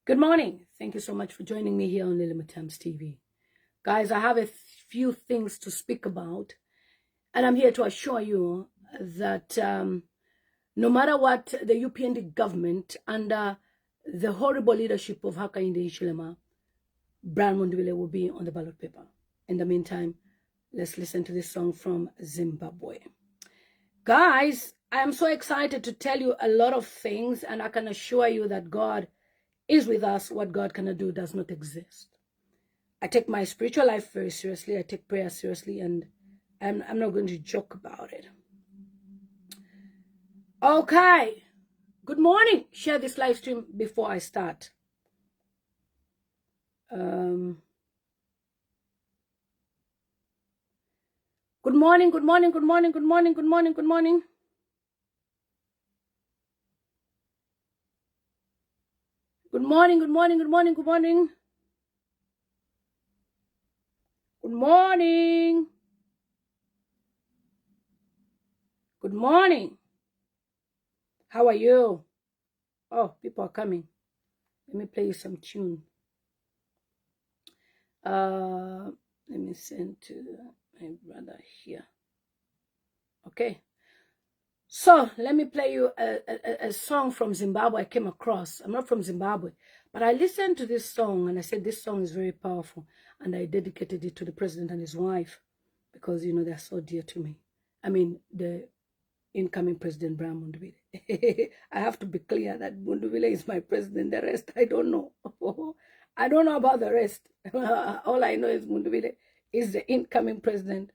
Good morning. Thank you so much for joining me here on Lillian Mutambo TV. Guys, I have a few things to speak about, and I'm here to assure you that no matter what the UPND government under the horrible leadership of Hakainde Hichilema, Brian Mundubile will be on the ballot paper. In the meantime, let's listen to this song from Zimbabwe. Guys, I am so excited to tell you a lot of things, and I can assure you that God is with us. What God cannot do does not exist. I take my spiritual life very seriously. I take prayer seriously, and I'm not going to joke about it. Okay. Good morning. Share this live stream before I start. Good morning, good morning, good morning, good morning, good morning, good morning. Good morning, good morning, good morning, good morning. Good morning. Good morning. How are you? Oh, people are coming. Let me play you some tune. Let me send to my brother here. Okay. So let me play you a song from Zimbabwe I came across. I'm not from Zimbabwe, but I listened to this song and I said this song is very powerful, and I dedicated it to the president and his wife because, you know, they're so dear to me. I mean, the incoming president, Brian Mundubile. I have to be clear that Mundubile is my president. The rest, I don't know. I don't know about the rest. All I know is Mundubile is the incoming president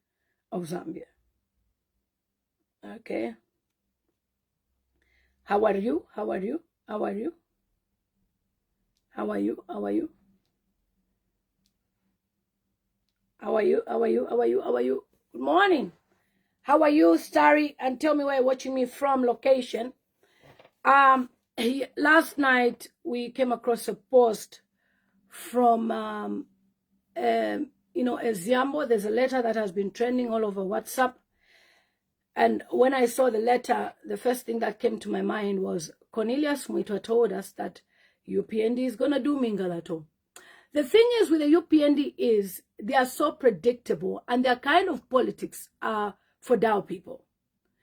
of Zambia. Okay. How are you? How are you? How are you? How are you? How are you? How are you? How are you? How are you? How are you? Good morning. How are you, Starry? And tell me where you're watching me from, location. Last night we came across a post from you know, Eziambo. There's a letter that has been trending all over WhatsApp. And when I saw the letter, the first thing that came to my mind was Cornelius Mwitwa told us that UPND is going to do Mingalato. The thing is with the UPND is they are so predictable, and their kind of politics are for Dao people.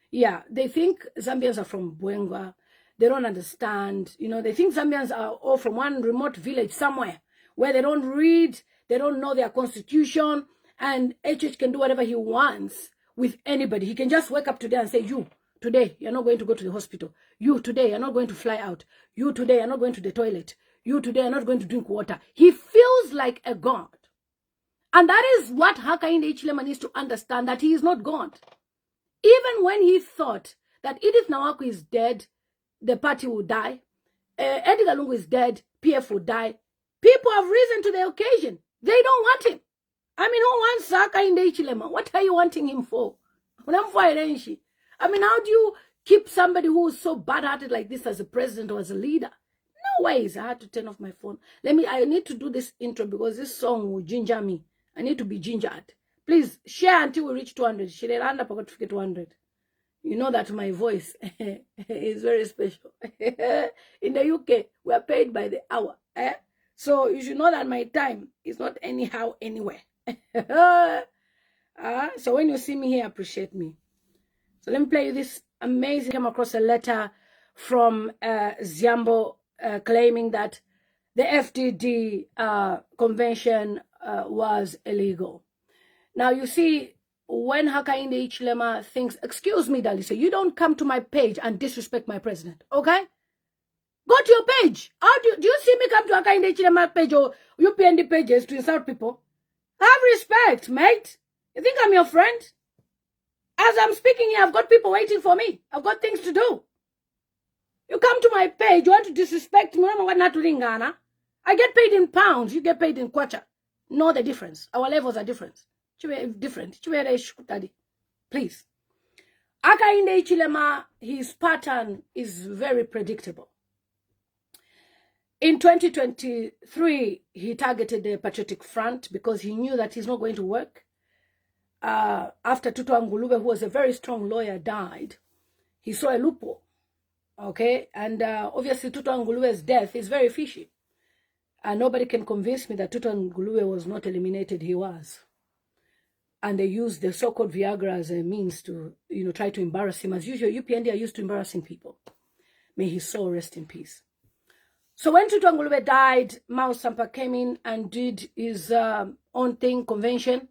Yeah, they think Zambians are from Bwengwa. They don't understand. You know, they think Zambians are all from one remote village somewhere where they don't read, they don't know their constitution, and HH can do whatever he wants with anybody. He can just wake up today and say, you, today, you're not going to go to the hospital. You, today, you're not going to fly out. You, today, you're not going to the toilet. You, today, you're not going to drink water. He feels like a god. And that is what Hakainde Hichilema needs to understand, that he is not God. Even when he thought that Edith Nawaku is dead, the party will die. Edgar Lungu is dead, PF will die. People have risen to the occasion. They don't want him. I mean, who wants Hakainde Hichilema? What are you wanting him for? I mean, how do you keep somebody who is so bad-hearted like this as a president or as a leader? No ways. I had to turn off my phone. I need to do this intro because this song will ginger me. I need to be gingered. Please share until we reach 200. Shirelanda forgot to get 200. You know that my voice is very special. In the UK, we are paid by the hour. So you should know that my time is not anyhow, anywhere. So when you see me here, appreciate me. So let me play you this amazing. I came across a letter from Ziambo claiming that the FDD convention was illegal. Now, you see, when Hakainde Hichilema thinks, excuse me, Dalisa, you don't come to my page and disrespect my president, okay? Go to your page. How do you see me come to Hakainde Hichilema page or UPND pages to insult people? Have respect, mate. You think I'm your friend? As I'm speaking here, I've got people waiting for me. I've got things to do. You come to my page, you want to disrespect me. I get paid in pounds. You get paid in kwacha. Know the difference. Our levels are different. Please. Hakainde Hichilema, his pattern is very predictable. In 2023, he targeted the Patriotic Front because he knew that he's not going to work. After Tutu Angulube, who was a very strong lawyer, died, he saw a loophole. Okay, and obviously Tutu Angulube's death is very fishy. And nobody can convince me that Tutu Nguluwe was not eliminated. He was. And they used the so-called Viagra as a means to, try to embarrass him. As usual, UPND are used to embarrassing people. May his soul rest in peace. So when Tutu Nguluwe died, Mao Sampa came in and did his own thing, convention.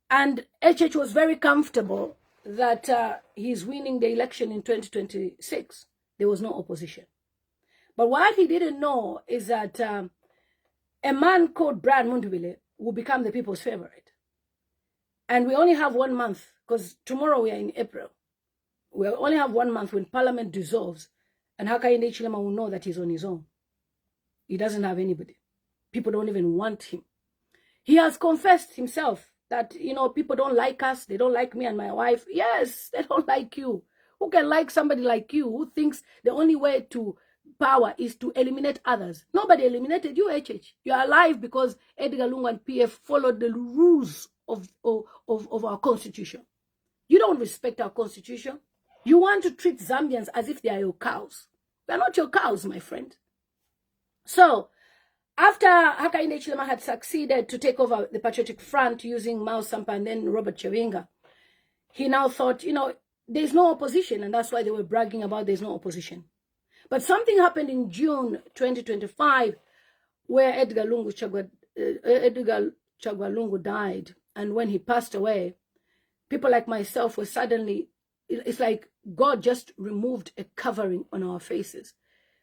And HH was very comfortable that he's winning the election in 2026. There was no opposition. But what he didn't know is that a man called Brian Mundubile will become the people's favorite. And we only have 1 month, because tomorrow we are in April. We only have 1 month when Parliament dissolves, and Hakainde Hichilema will know that he's on his own. He doesn't have anybody. People don't even want him. He has confessed himself that, people don't like us. They don't like me and my wife. Yes, they don't like you. Who can like somebody like you who thinks the only way to power is to eliminate others? Nobody eliminated you, HH. You are alive because Edgar Lungu and PF followed the rules of our constitution. You don't respect our constitution. You want to treat Zambians as if they are your cows. They are not your cows, my friend. So, after Hakainde Hichilema had succeeded to take over the Patriotic Front using Mao Sampa and then Robert Chewinga, he now thought, there's no opposition, and that's why they were bragging about there's no opposition. But something happened in June 2025 where Edgar Chagwa Lungu died, and when he passed away, people like myself were suddenly, it's like God just removed a covering on our faces,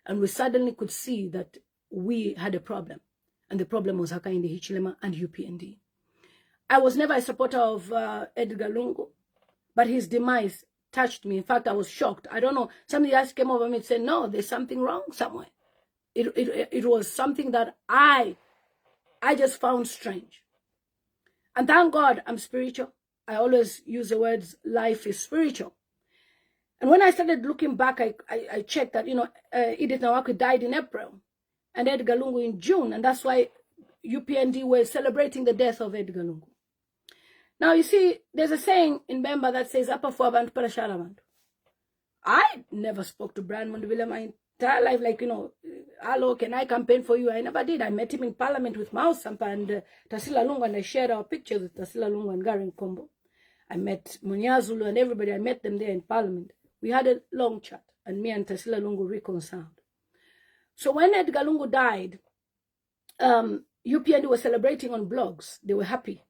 and we suddenly could see that we had a problem, and the problem was Hakainde Hichilema and UPND. I was never a supporter of Edgar Lungu, but his demise touched me. In fact, I was shocked. I don't know. Somebody else came over me and said, no, there's something wrong somewhere. It was something that I just found strange. And thank God I'm spiritual. I always use the words life is spiritual. And when I started looking back, I checked that, Edith Nawaki died in April and Edgar Lungu in June. And that's why UPND were celebrating the death of Edgar Lungu. Now, you see, there's a saying in Bemba that says, Apa for abantu pala shalabantu. I never spoke to Brian Mundubile my entire life, like, hello, can I campaign for you? I never did. I met him in Parliament with Mao Sampa and Tasila Lungu, and I shared our pictures with Tasila Lungu and Garen Kombo. I met Munyazulu and everybody. I met them there in Parliament. We had a long chat, and me and Tasila Lungu reconciled. So when Edgar Lungu died, UPND was celebrating on blogs. They were happy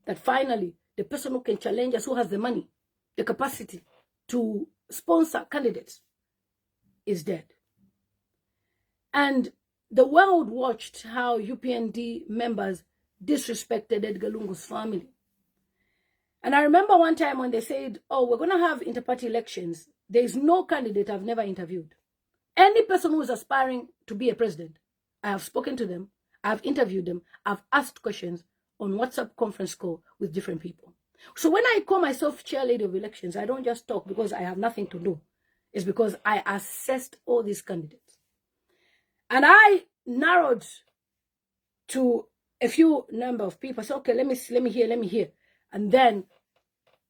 that finally the person who can challenge us, who has the money, the capacity to sponsor candidates, is dead. And the world watched how UPND members disrespected Edgar Lungu's family. And I remember one time when they said, oh, we're going to have inter-party elections. There is no candidate I've never interviewed. Any person who is aspiring to be a president, I have spoken to them, I've interviewed them, I've asked questions on WhatsApp conference call with different people. So when I call myself chairlady of elections, I don't just talk because I have nothing to do. It's because I assessed all these candidates. And I narrowed to a few number of people. I said, okay, let me hear. And then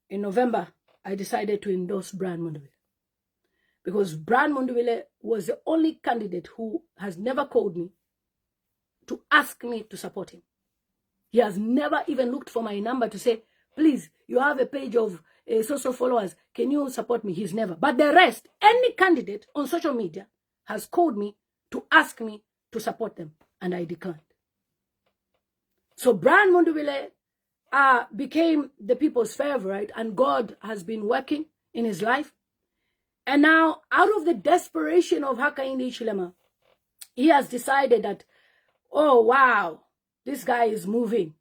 in November, I decided to endorse Brian Mundubile. Because Brian Mundubile was the only candidate who has never called me to ask me to support him. He has never even looked for my number to say, please, you have a page of social followers. Can you support me? He's never. But the rest, any candidate on social media has called me to ask me to support them. And I declined. So Brian Mundubile became the people's favorite, and God has been working in his life. And now, out of the desperation of Hakainde Hichilema, he has decided that, oh, wow, this guy is moving.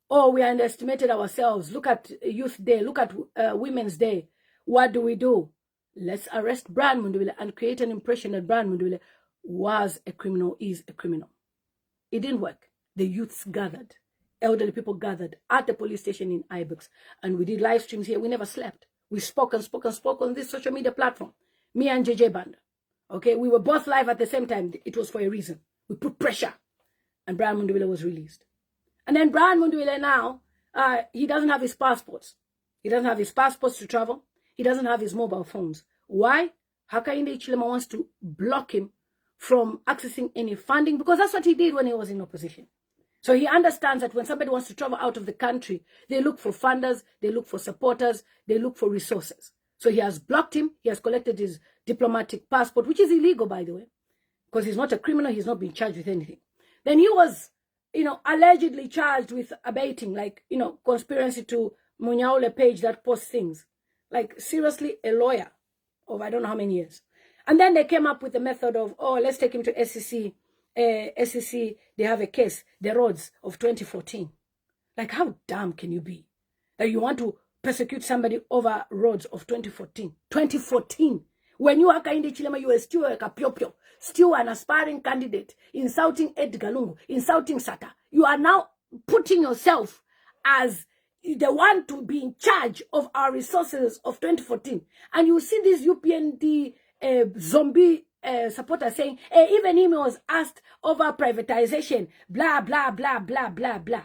Oh, we underestimated ourselves. Look at Youth Day. Look at Women's Day. What do? Let's arrest Brian Mundubile and create an impression that Brian Mundubile was a criminal, is a criminal. It didn't work. The youths gathered. Elderly people gathered at the police station in Ibex. And we did live streams here. We never slept. We spoke on this social media platform. Me and JJ Band. Okay, we were both live at the same time. It was for a reason. We put pressure. And Brian Mundubile was released. And then Brian Mundubile now, he doesn't have his passports. He doesn't have his passports to travel. He doesn't have his mobile phones. Why? Hakainde Hichilema wants to block him from accessing any funding, because that's what he did when he was in opposition. So he understands that when somebody wants to travel out of the country, they look for funders, they look for supporters, they look for resources. So he has blocked him. He has collected his diplomatic passport, which is illegal, by the way, because he's not a criminal. He's not been charged with anything. Then he was, allegedly charged with abating, like, conspiracy to Mundubile page that posts things. Like, seriously, a lawyer of I don't know how many years. And then they came up with the method of, let's take him to SEC. SEC, they have a case, the roads of 2014. Like, how dumb can you be? That you want to persecute somebody over roads of 2014. 2014. When you are Hakainde Hichilema, you are still a kapiopio, still an aspiring candidate, insulting Edgar Lungu, insulting Sata. You are now putting yourself as the one to be in charge of our resources of 2014. And you see this UPND zombie supporter saying, even him was asked over privatization, blah, blah, blah, blah, blah, blah.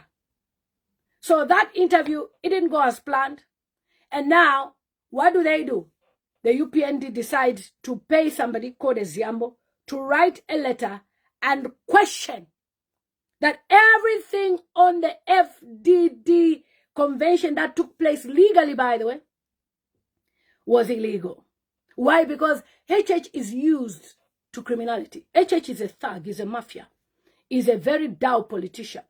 So that interview, it didn't go as planned. And now, what do? The UPND decides to pay somebody called a Ziambo to write a letter and question that everything on the FDD convention that took place legally, by the way, was illegal. Why? Because HH is used to criminality. HH is a thug, is a mafia, is a very dull politician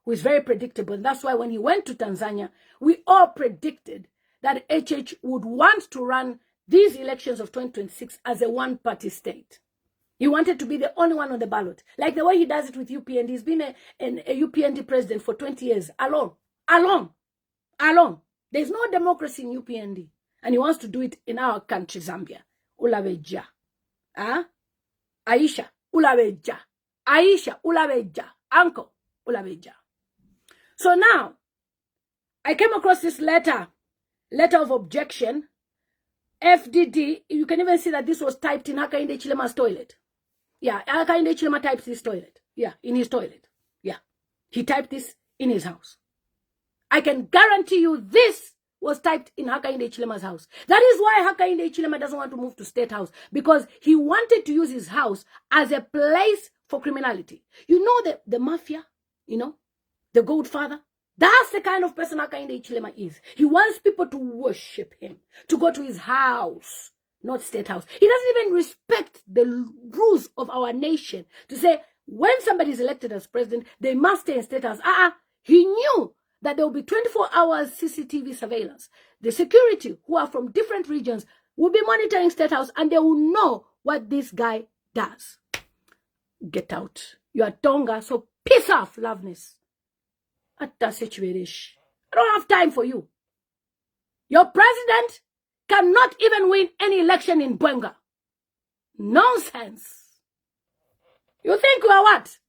who is very predictable. And that's why when he went to Tanzania, we all predicted that HH would want to run these elections of 2026 as a one-party state. He wanted to be the only one on the ballot. Like the way he does it with UPND. He's been a UPND president for 20 years, alone. There's no democracy in UPND. And he wants to do it in our country, Zambia. Ulaveja. Aisha, ulaveja. Aisha, ulaveja. Uncle, ulaveja. So now, I came across this letter of objection. FDD, you can even see that this was typed in Hakainde Hichilema's toilet. Yeah, Hakainde Hichilema types his toilet. Yeah, in his toilet. Yeah, he typed this in his house. I can guarantee you this was typed in Hakainde Hichilema's house. That is why Hakainde Hichilema doesn't want to move to State House, because he wanted to use his house as a place for criminality. You know the mafia, the Godfather? That's the kind of person Hakainde Hichilema is. He wants people to worship him, to go to his house, not State House. He doesn't even respect the rules of our nation to say when somebody is elected as president, they must stay in State House. He knew that there will be 24 hours CCTV surveillance. The security, who are from different regions, will be monitoring State House, and they will know what this guy does. Get out. You are Tonga, so piss off, loveness. I don't have time for you. Your president cannot even win any election in Bwenga. Nonsense. You think you are what?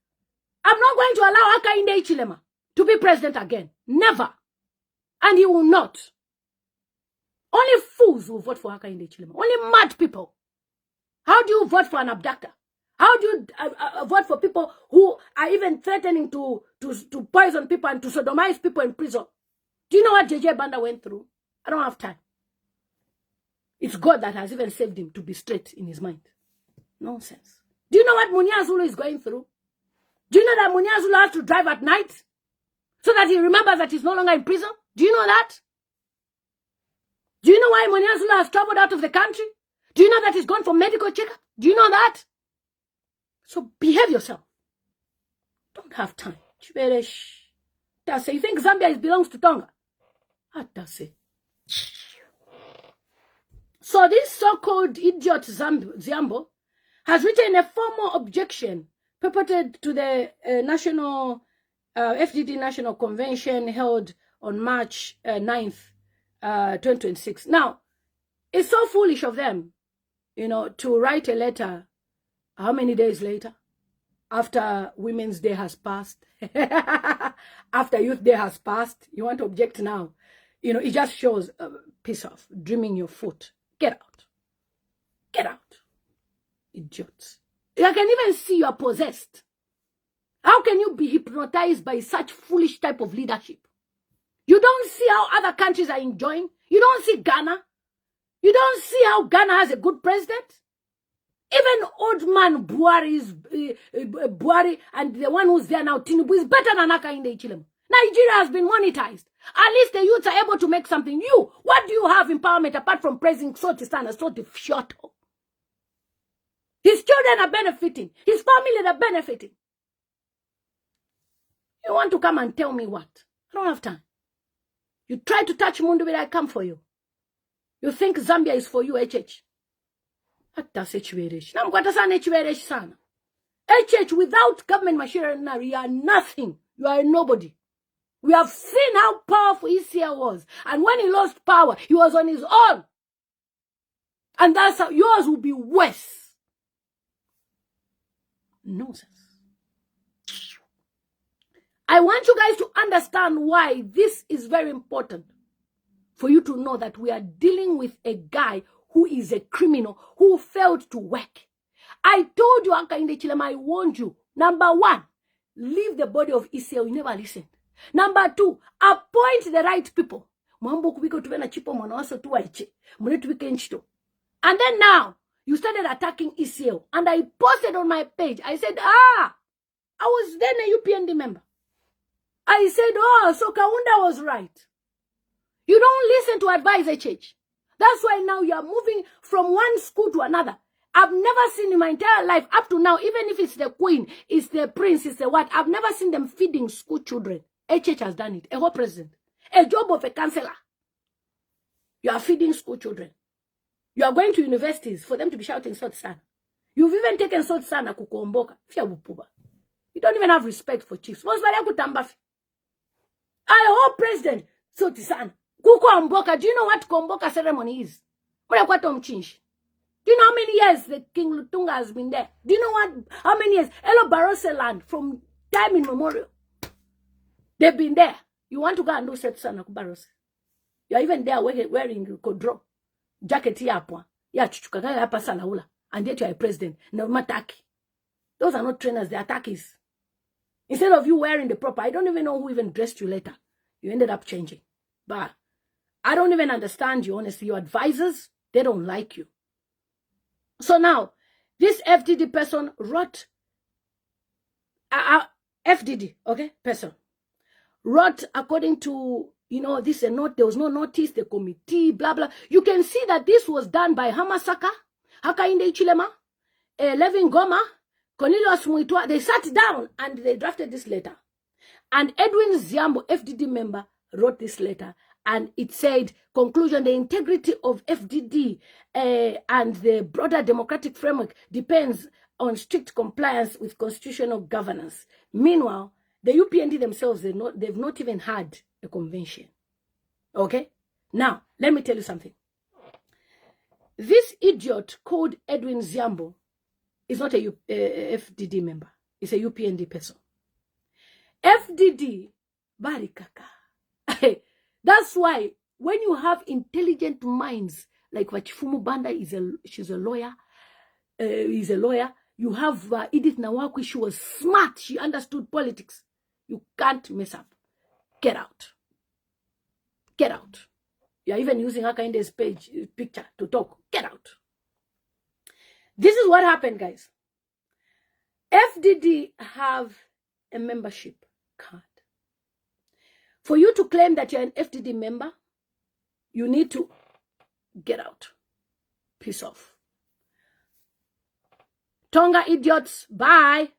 I'm not going to allow Hakainde Hichilema to be president again. Never. And he will not. Only fools will vote for Hakainde Hichilema. Only mad people. How do you vote for an abductor? How do you vote for people who are even threatening to poison people and to sodomize people in prison? Do you know what JJ Banda went through? I don't have time. It's God that has even saved him to be straight in his mind. Nonsense. Do you know what Munia Zulu is going through? Do you know that Munia Zulu has to drive at night so that he remembers that he's no longer in prison? Do you know that? Do you know why Munia Zulu has traveled out of the country? Do you know that he's gone for medical checkup? Do you know that? So behave yourself. Don't have time. You think Zambia belongs to Tonga? So this so-called idiot Ziambo has written a formal objection purported to the national FDD National Convention held on March 9th, 2026. Now, it's so foolish of them, to write a letter how many days later? After Women's Day has passed. After Youth Day has passed. You want to object now. It just shows piss off, dreaming your foot. Get out. Get out. Idiots. I can even see you are possessed. How can you be hypnotized by such foolish type of leadership? You don't see how other countries are enjoying? You don't see Ghana? You don't see how Ghana has a good president? Even old man Buhari and the one who's there now, Tinubu, is better than Hakainde Hichilema. Nigeria has been monetized. At least the youths are able to make something. What do you have empowerment apart from praising Sotistan and Sotifshoto? His children are benefiting. His family are benefiting. You want to come and tell me what? I don't have time. You try to touch Mundubile, I come for you. You think Zambia is for you, HH. That's HH. HH, without government machinery, you are nothing. You are a nobody. We have seen how powerful ECL was. And when he lost power, he was on his own. And that's how yours will be worse. Nonsense. I want you guys to understand why this is very important. For you to know that we are dealing with a guy who is a criminal who failed to work. I told you, Hakainde Hichilema, I warned you. Number one, leave the body of ECL. You never listened. Number two, appoint the right people. And then now, you started attacking ECL. And I posted on my page. I said, I was then a UPND member. I said, so Kaunda was right. You don't listen to advice, HH. That's why now you are moving from one school to another. I've never seen in my entire life, up to now, even if it's the queen, it's the prince, it's the what, I've never seen them feeding school children. HH has done it. A whole president. A job of a counselor. You are feeding school children. You are going to universities for them to be shouting Sot Sana. You've even taken Sot Sana kukomboka. You don't even have respect for chiefs. I hope president Sot Sana. Kukomboka. Do you know what Komboka ceremony is? Do you know how many years the King Lutunga has been there? Do you know how many years? Elo Barose land from time immemorial. They've been there. You want to go and do Sot Sana Kubarose. You're even there wearing kodro. Jacket yapwa. Ya chuchukaga hapa salaula. And yet you're a president. No mataki. Those are not trainers, they're attackies. Instead of you wearing the proper, I don't even know who even dressed you later. You ended up changing. But I don't even understand you, honestly. Your advisors, they don't like you. So now, this FDD person wrote, FDD, okay, person, wrote according to, this is a note, there was no notice, the committee, blah, blah. You can see that this was done by Hamasaka, Hakainde Hichilema, Levin Goma, Cornelius Muitwa. They sat down and they drafted this letter. And Edwin Ziambo, FDD member, wrote this letter. And it said, conclusion, the integrity of FDD and the broader democratic framework depends on strict compliance with constitutional governance. Meanwhile, the UPND themselves, they've not even had a convention. Okay? Now, let me tell you something. This idiot called Edwin Ziambo is not a FDD member. He's a UPND person. FDD, barikaka. That's why when you have intelligent minds like Wachifumu Banda, she's a lawyer, he's a lawyer. You have Edith Nawakwi, she was smart, she understood politics. You can't mess up. Get out. Get out. You're even using Hakaine's picture to talk. Get out. This is what happened, guys. FDD have a membership card. For you to claim that you're an FDD member, you need to get out. Piss off. Tonga idiots, bye.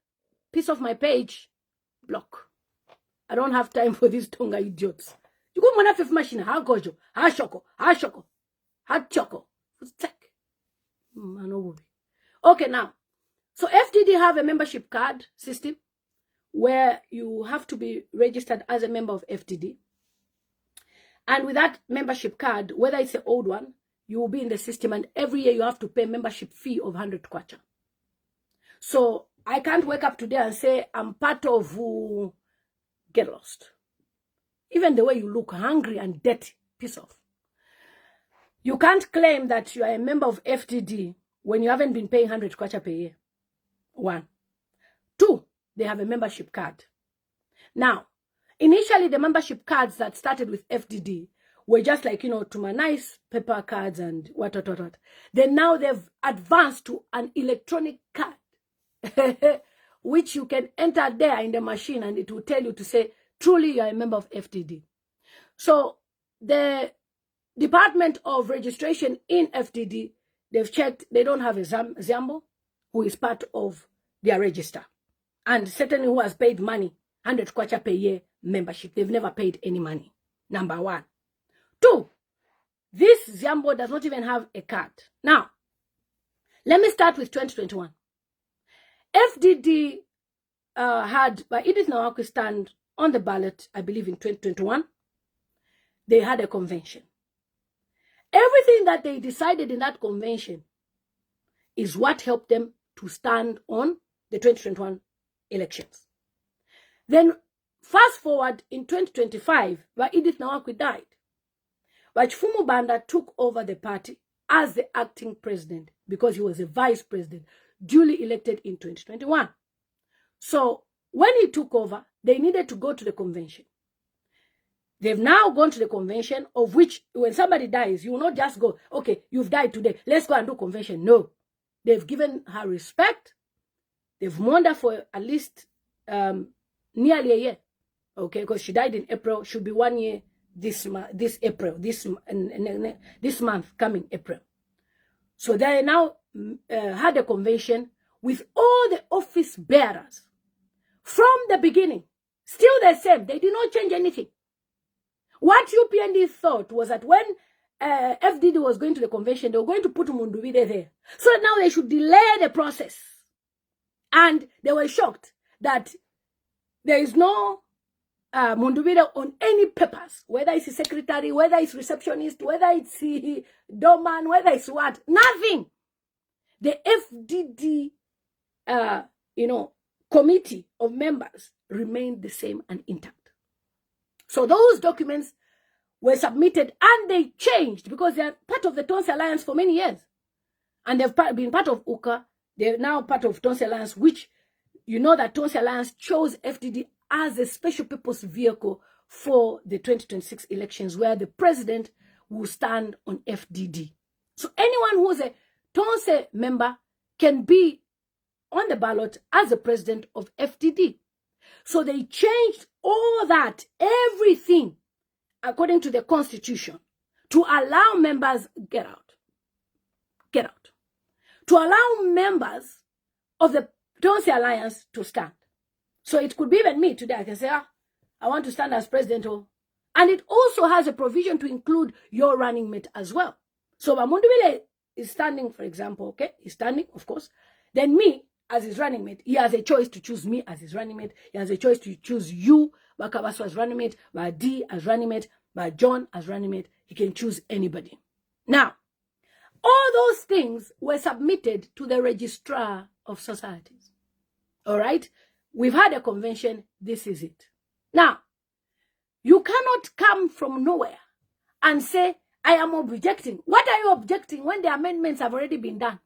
Piss off my page. Block. I don't have time for these Tonga idiots. You go mwana fif machine, ha gojo, ha shoko, ha choko. Okay, now. So FDD have a membership card system where you have to be registered as a member of FDD. And with that membership card, whether it's an old one, you will be in the system, and every year you have to pay a membership fee of 100 kwacha. So I can't wake up today and say, I'm part of get lost. Even the way you look, hungry and dirty, piss off. You can't claim that you are a member of FDD when you haven't been paying 100 kwacha per year. 1. 2, they have a membership card. Now, initially the membership cards that started with FDD were just like, to my nice paper cards and what. Then now they've advanced to an electronic card, which you can enter there in the machine and it will tell you to say, truly you are a member of FDD. So the Department of Registration in FDD, they've checked, they don't have a Zambo who is part of their register. And certainly who has paid money, 100 kwacha per year membership. They've never paid any money. Number one. Two, this Zambo does not even have a card. Now, let me start with 2021. FDD had, by Edith Nawaki stand on the ballot, I believe in 2021. They had a convention. Everything that they decided in that convention is what helped them to stand on the 2021 elections. Then, fast forward in 2025, where Edith Nawaki died, Wachifumu Banda took over the party as the acting president because he was a vice president, duly elected in 2021. So, when he took over, they needed to go to the convention. They've now gone to the convention, of which when somebody dies, you will not just go, okay, you've died today, let's go and do convention. No. They've given her respect. They've mourned her for at least nearly a year. Okay, because she died in April. Should be 1 year this month, coming April. So they now had a convention with all the office bearers from the beginning. Still the same. They did not change anything. What UPND thought was that when FDD was going to the convention, they were going to put Mundubile there. So now they should delay the process. And they were shocked that there is no Mundubile on any papers, whether it's a secretary, whether it's receptionist, whether it's a doorman, whether it's what, nothing. The FDD, committee of members remained the same and intact. So those documents were submitted and they changed because they are part of the Tonsi Alliance for many years. And they've been part of UCA. They're now part of Tonsi Alliance, which you know that Tonsi Alliance chose FDD as a special purpose vehicle for the 2026 elections where the president will stand on FDD. So anyone who's a Tonsi member can be on the ballot as the president of FDD. So they changed all that, everything, according to the constitution, to allow members, get out, to allow members of the Tonsi Alliance to stand. So it could be even me today. I can say, I want to stand as president. And it also has a provision to include your running mate as well. So Mundubile is standing, for example, okay? He's standing, of course. Then me, as his running mate, he has a choice to choose me as his running mate. He has a choice to choose you, Bakabasu, as running mate, by D as running mate, by John as running mate. He can choose anybody. Now, all those things were submitted to the registrar of societies. All right? We've had a convention. This is it. Now, you cannot come from nowhere and say, I am objecting. What are you objecting when the amendments have already been done?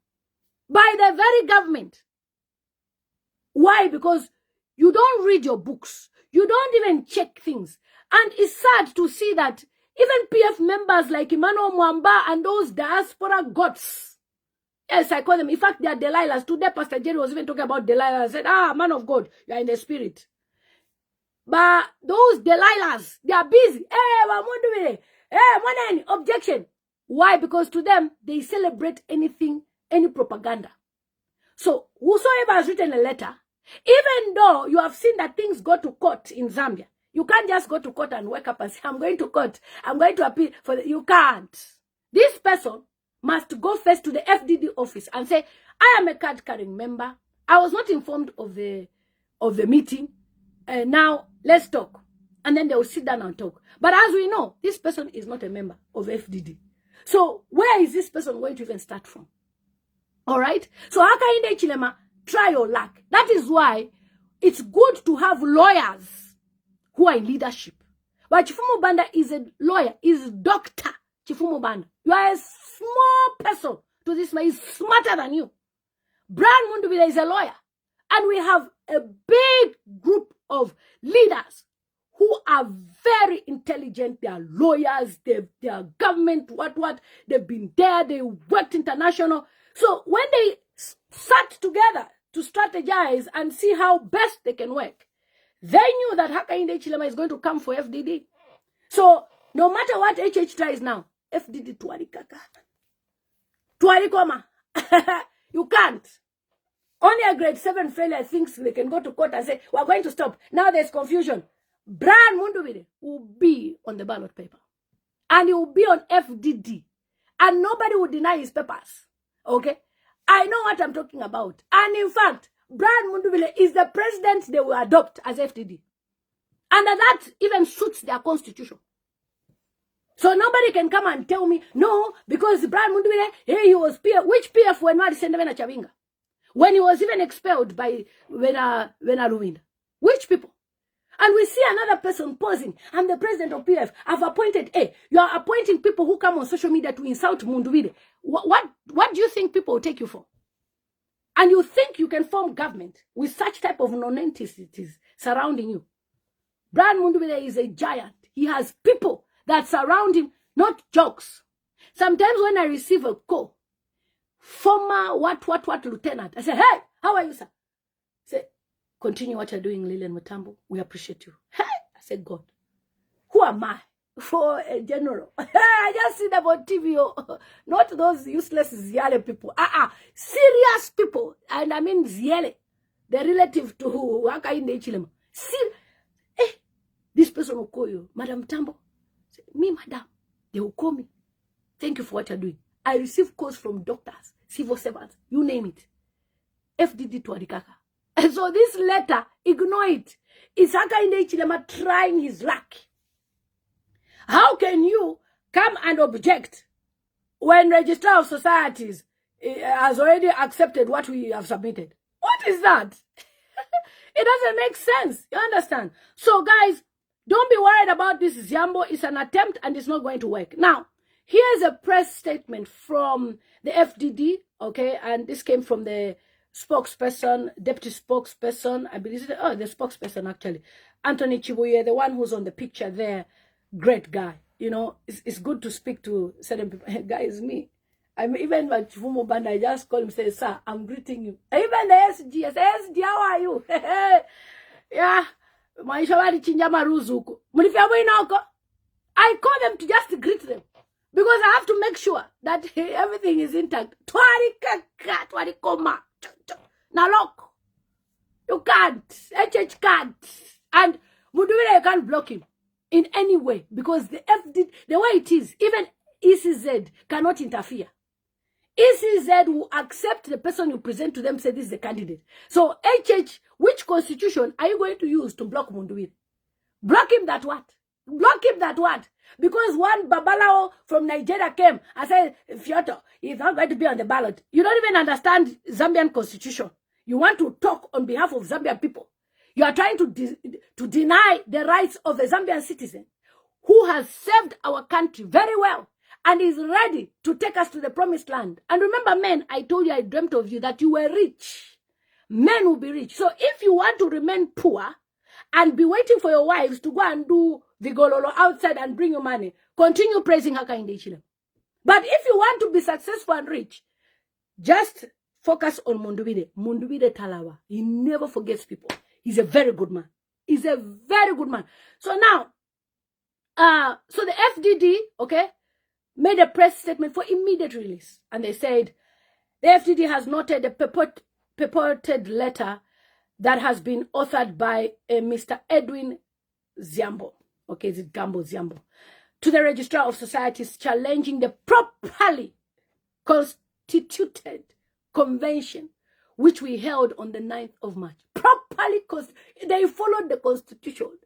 By the very government. Why? Because you don't read your books. You don't even check things. And it's sad to see that even PF members like Emmanuel Mwamba and those diaspora gods, yes, I call them, in fact, they are Delilahs. Today, Pastor Jerry was even talking about Delilah. I said, man of God, you are in the spirit. But those Delilahs, they are busy. Objection. Why? Because to them, they celebrate anything, any propaganda. So, whosoever has written a letter, even though you have seen that things go to court in Zambia, you can't just go to court and wake up and say, I'm going to court, I'm going to appeal for the... You can't. This person must go first to the FDD office and say, I am a card-carrying member. I was not informed of the meeting. Now, let's talk. And then they will sit down and talk. But as we know, this person is not a member of FDD. So, where is this person going to even start from? All right? So, Hakainde Chilema, try your luck. That is why it's good to have lawyers who are in leadership. But Chifumu Banda is a lawyer, is a doctor. Chifumu Banda. You are a small person to this man. He's smarter than you. Brian Mundubile is a lawyer. And we have a big group of leaders who are very intelligent. They are lawyers. They are government, what. They've been there. They worked international. So when they sat together to strategize and see how best they can work, they knew that Hakainde Hichilema is going to come for FDD. So no matter what HH tries now, FDD tuarikaka. Tuarikoma. You can't. Only a grade 7 failure thinks they can go to court and say, we're going to stop. Now there's confusion. Brian Mundubile will be on the ballot paper. And he will be on FDD. And nobody will deny his papers. Okay? I know what I'm talking about. And in fact, Brian Mundubile is the president they will adopt as FDD. And that even suits their constitution. So nobody can come and tell me, no, because Brian Mundubile, hey, he was PF. Which PF when Mari Sendevena Chavinga? When he was even expelled by Vena Ruwinda. Which people? And we see another person posing. I'm the president of PF. I've appointed you are appointing people who come on social media to insult Mundubile. What do you think people will take you for? And you think you can form government with such type of non-entities surrounding you? Brian Mundubile is a giant. He has people that surround him, not jokes. Sometimes when I receive a call, former what lieutenant, I say, hey, how are you, sir? Say, continue what you're doing, Lillian Mutambo. We appreciate you. Hey, I said, God, who am I for a general? I just see them on TV, not those useless Ziale people. Serious people. And I mean Ziale, the relative to Hakainde Hichilema. This person will call you, Madam Mutambo. Say, me, madam, they will call me. Thank you for what you're doing. I receive calls from doctors, civil servants, you name it. FDD to Adikaka. And so this letter, ignore it. It's Hakainde Hichilema trying his luck. How can you come and object when Registrar of Societies has already accepted what we have submitted? What is that? It doesn't make sense. You understand? So guys, don't be worried about this Ziambo. It's an attempt and it's not going to work. Now, here's a press statement from the FDD, okay? And this came from the spokesperson, deputy spokesperson, I believe, the spokesperson actually, Anthony Chibuye, the one who's on the picture there. Great guy. You know, it's good to speak to certain people. Hey, guys, me. I'm even my Chifumo Band, I just call him, say, sir, I'm greeting you. Even the SG, I say, SG, how are you? Yeah. I call them to just greet them. Because I have to make sure that everything is intact. Now look, you can't. HH can't. And Mundubile, you can't block him in any way. Because the way it is, even ECZ cannot interfere. ECZ will accept the person you present to them, say this is the candidate. So HH, which constitution are you going to use to block Mundubile? Block him that what? Block him that what? Because one Babalao from Nigeria came and said, Fioto, he's not going to be on the ballot. You don't even understand Zambian constitution. You want to talk on behalf of Zambian people. You are trying to deny the rights of a Zambian citizen who has served our country very well and is ready to take us to the promised land. And remember, men, I told you, I dreamt of you, that you were rich. Men will be rich. So if you want to remain poor and be waiting for your wives to go and do vigololo outside and bring you money, continue praising Hakainde Hichilema. But if you want to be successful and rich, just focus on Mundubile. Mundubile Talawa. He never forgets people. He's a very good man. He's a very good man. So now, so the FDD, okay, made a press statement for immediate release. And they said, the FDD has noted a purported letter that has been authored by Mr. Edwin Ziambo. Okay, is it Gambo Ziambo? To the Registrar of Societies, challenging the properly constituted convention which we held on the 9th of March. Properly they followed the constitution.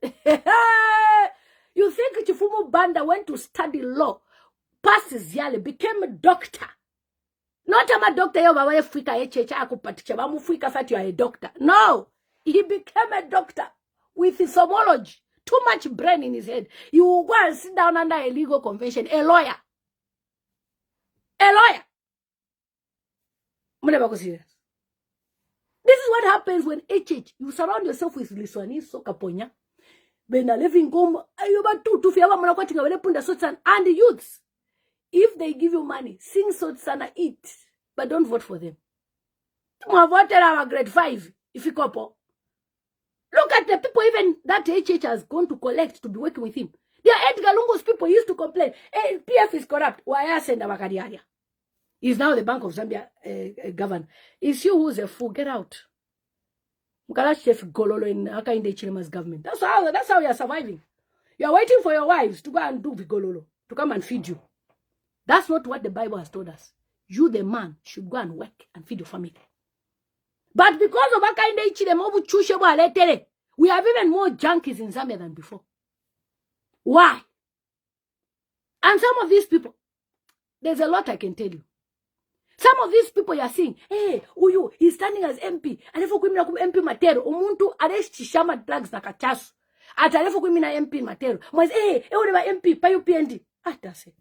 You think Chifumo Banda went to study law, passed Ziale, became a doctor. Not a doctor, you are a doctor. No, he became a doctor with his homology. Too much brain in his head. You will go and sit down under a legal convention. A lawyer. A lawyer. This is what happens when HH, you surround yourself with Liswani Sokaponya. Bena living home, ayoba tu fiyawa mwana kwa tinga wele punda sot sana. And the youths, if they give you money, sing sot sana, eat, but don't vote for them. Vote our grade 5 if you couple. Look at the people even that HH has gone to collect to be working with him. Their Edgar Lungu's people used to complain, hey, PF is corrupt. Why I send Abakadiaria? He's now the Bank of Zambia governor. It's you who's a fool. Get out. Chef Gololo in Hakainde Chilema's government. That's how you're surviving. You're waiting for your wives to go and do Vigololo, to come and feed you. That's not what the Bible has told us. You, the man, should go and work and feed your family. But because of Hakainde Chilema, we have even more junkies in Zambia than before. Why? And some of these people, there's a lot I can tell you. Some of these people you are seeing, hey, Uyu, he's standing as MP. Alefo kuimina MP Matero. Umuntu aresti shama drugs na kachasu. Ata alefo kuimina MP Matero. Mwaz, hey, ewe MP, payu PND. Atase.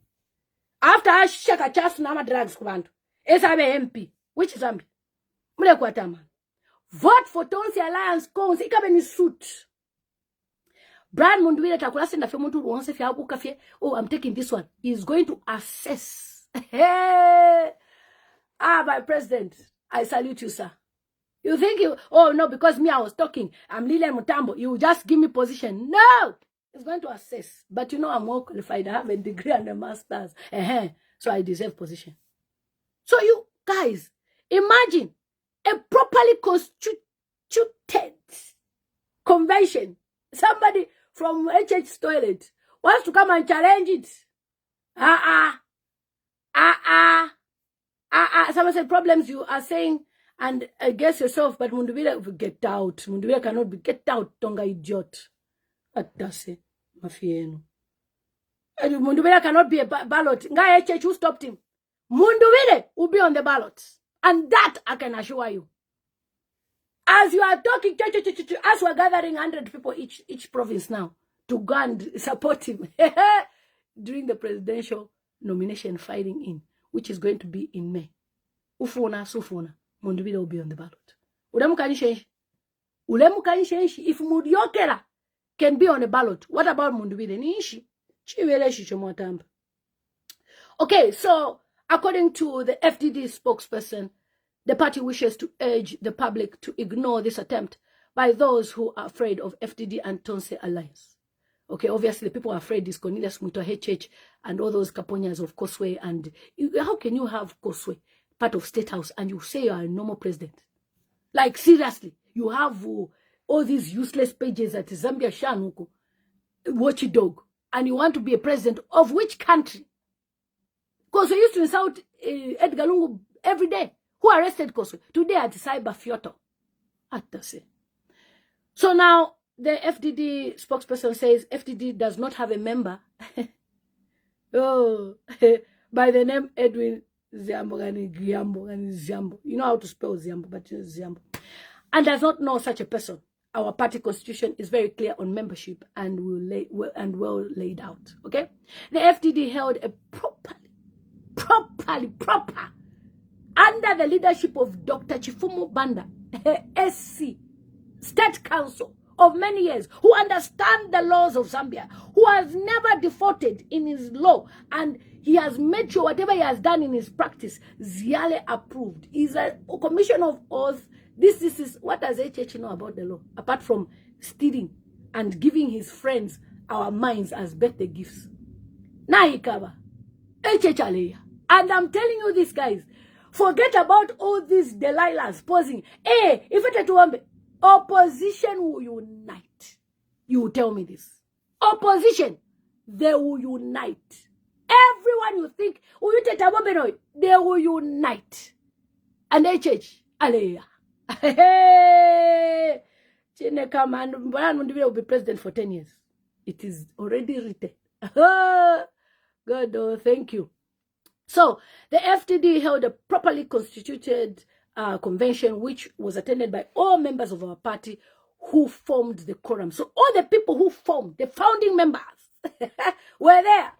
After ashisha kachasu na ama drugs kubantu. Esabe MP. Which is Zambia? Mule kwa tama. Vote for Tonsi Alliance Cons. Ikabe ni suit. Brad Mundubile takulasi na fe muntu uonse fya habu kafye. Oh, I'm taking this one. He's going to assess. Hey. My president, I salute you, sir. You think oh no, because me, I was talking, I'm Lillian Mutambo, you just give me position. No! It's going to assess. But you know, I'm more qualified. I have a degree and a master's. So I deserve position. So you guys, imagine a properly constituted convention. Somebody from HH's toilet wants to come and challenge it. Someone said problems you are saying and guess yourself, but Mundubile will get out. Mundubile cannot be get out, Tonga idiot. Atase mafieno. Mundubile cannot be a ballot. Nga HH who stopped him. Mundubile will be on the ballot. And that I can assure you. As you are talking, as we're gathering 100 people each province now to go and support him during the presidential nomination filing in, which is going to be in May. Ufuna, sufuna, Mundubile will be on the ballot. Ulemukanishenshi. If Mudiokera can be on the ballot, what about Mundubile? Nishi. Okay, so according to the FDD spokesperson, the party wishes to urge the public to ignore this attempt by those who are afraid of FDD and Tonse alliance. Okay, obviously people are afraid this Cornelius Muto HH and all those Caponias of Koswe. And how can you have Koswe, part of State House, and you say you are a normal president? Like, seriously, you have all these useless pages at Zambia Shanuku, watchdog, and you want to be a president of which country? Koswe used to insult Edgar Lungu every day. Who arrested Koswe? Today at Cyber Fioto. So now, the FDD spokesperson says FDD does not have a member by the name Edwin Ziambo. You know how to spell Ziambo, but it's Ziambo. And does not know such a person. Our party constitution is very clear on membership and well laid out. Okay? The FDD held a proper, under the leadership of Dr. Chifumu Banda, SC, State Council of many years, who understand the laws of Zambia, who has never defaulted in his law, and he has made sure whatever he has done in his practice, Ziale approved. He's a commission of oath. This is what does HH know about the law, apart from stealing and giving his friends our minds as birthday gifts. Naikaba, HH Aleya. And I'm telling you this, guys, forget about all these Delilahs posing. Hey, if it were opposition will unite. You will tell me this. Opposition, they will unite. Everyone you think, they will unite. And HH, Aleya. Chineka man, Mundubile will be president for 10 years. It is already written. God, oh, thank you. So, the FDD held a properly constituted convention, which was attended by all members of our party who formed the quorum. So, all the people who formed, the founding members, were there.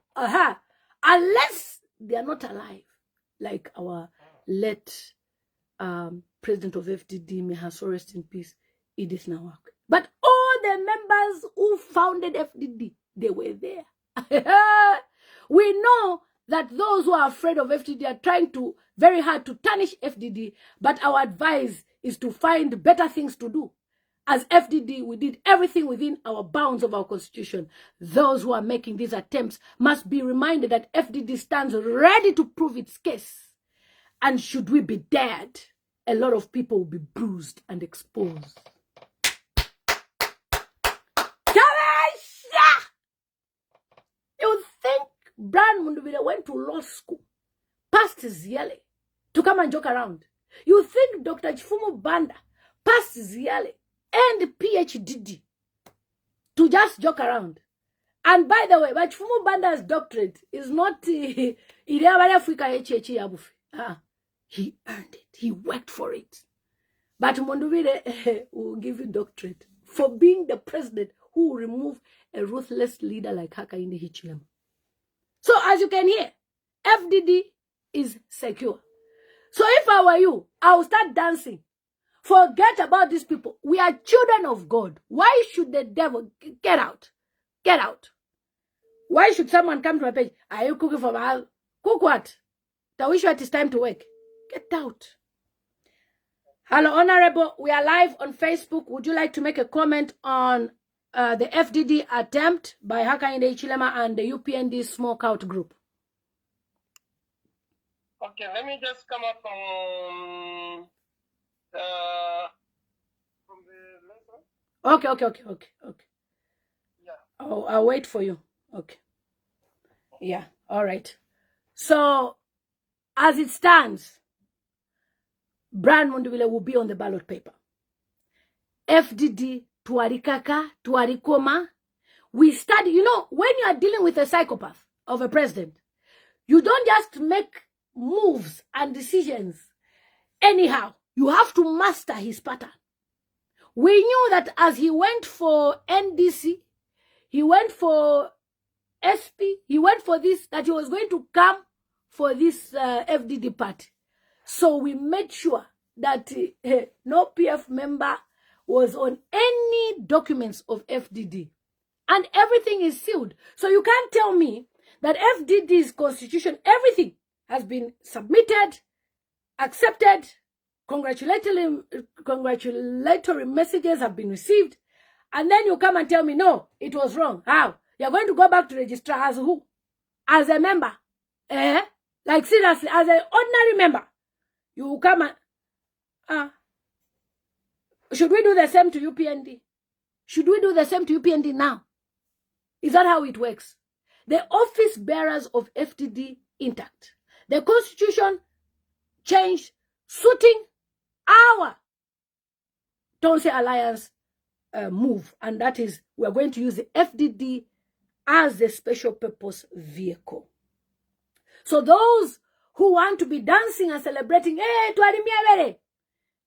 Unless they are not alive, like our late president of FDD, may her soul rest in peace, Edith Nawak. But all the members who founded FDD, they were there. We know that those who are afraid of FDD are trying very hard to tarnish FDD, but our advice is to find better things to do. As FDD, we did everything within our bounds of our constitution. Those who are making these attempts must be reminded that FDD stands ready to prove its case. And should we be dead, a lot of people will be bruised and exposed. You think Brian Mundubile went to law school, passed his yearly, to come and joke around? You think Dr. Chifumu Banda passed his yearly and PhD to just joke around? And by the way, Chifumu Banda's doctorate is not he earned it. He worked for it. But Mundubile will give you doctorate for being the president who will remove a ruthless leader like Hakainde Hichilema. So as you can hear, FDD is secure. So if I were you, I will start dancing. Forget about these people. We are children of God. Why should the devil get out? Get out. Why should someone come to my page? Are you cooking for my house? Cook what? I wish it is time to work. Get out. Hello, Honorable. We are live on Facebook. Would you like to make a comment on the FDD attempt by Hakainde Hichilema and the UPND Smoke Out Group? Okay, let me just come up from the lesson. Okay. Yeah. Oh, I'll wait for you. Okay. Yeah, all right. So, as it stands, Brian Mundubile will be on the ballot paper. FDD, tuarikaka, tuarikoma. We study, you know, when you are dealing with a psychopath of a president, you don't just make moves and decisions anyhow. You have to master his pattern. We knew that as he went for NDC, he went for SP, he went for this, that he was going to come for this FDD party. So we made sure that no PF member was on any documents of FDD. And everything is sealed. So you can't tell me that FDD's constitution, everything has been submitted, accepted, congratulatory messages have been received, and then you come and tell me, no, it was wrong. How? You're going to go back to registrar as who? As a member. Like seriously, as an ordinary member. You will come and... should we do the same to UPND? Should we do the same to UPND now? Is that how it works? The office bearers of FDD intact. The constitution changed, suiting our Don't Say Alliance move. And that is, we're going to use the FDD as the special purpose vehicle. So those who want to be dancing and celebrating, hey,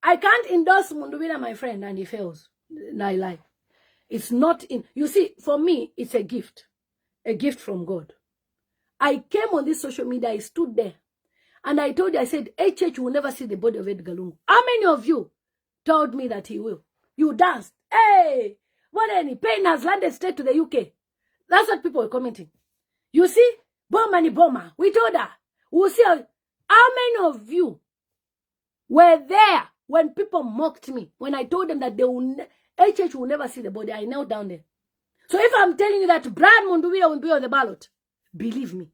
I can't endorse Mundubile, my friend, and he fails. Lie. It's not in, you see, for me, it's a gift from God. I came on this social media, I stood there, and I told you, I said, HH will never see the body of Edgar Lungu. How many of you told me that he will? You danced. Hey, what any pain has landed straight to the UK. That's what people were commenting. You see, Boma, we told her. We'll see how many of you were there when people mocked me, when I told them that HH will never see the body. I knelt down there. So if I'm telling you that Brian Mundubile will be on the ballot, believe me.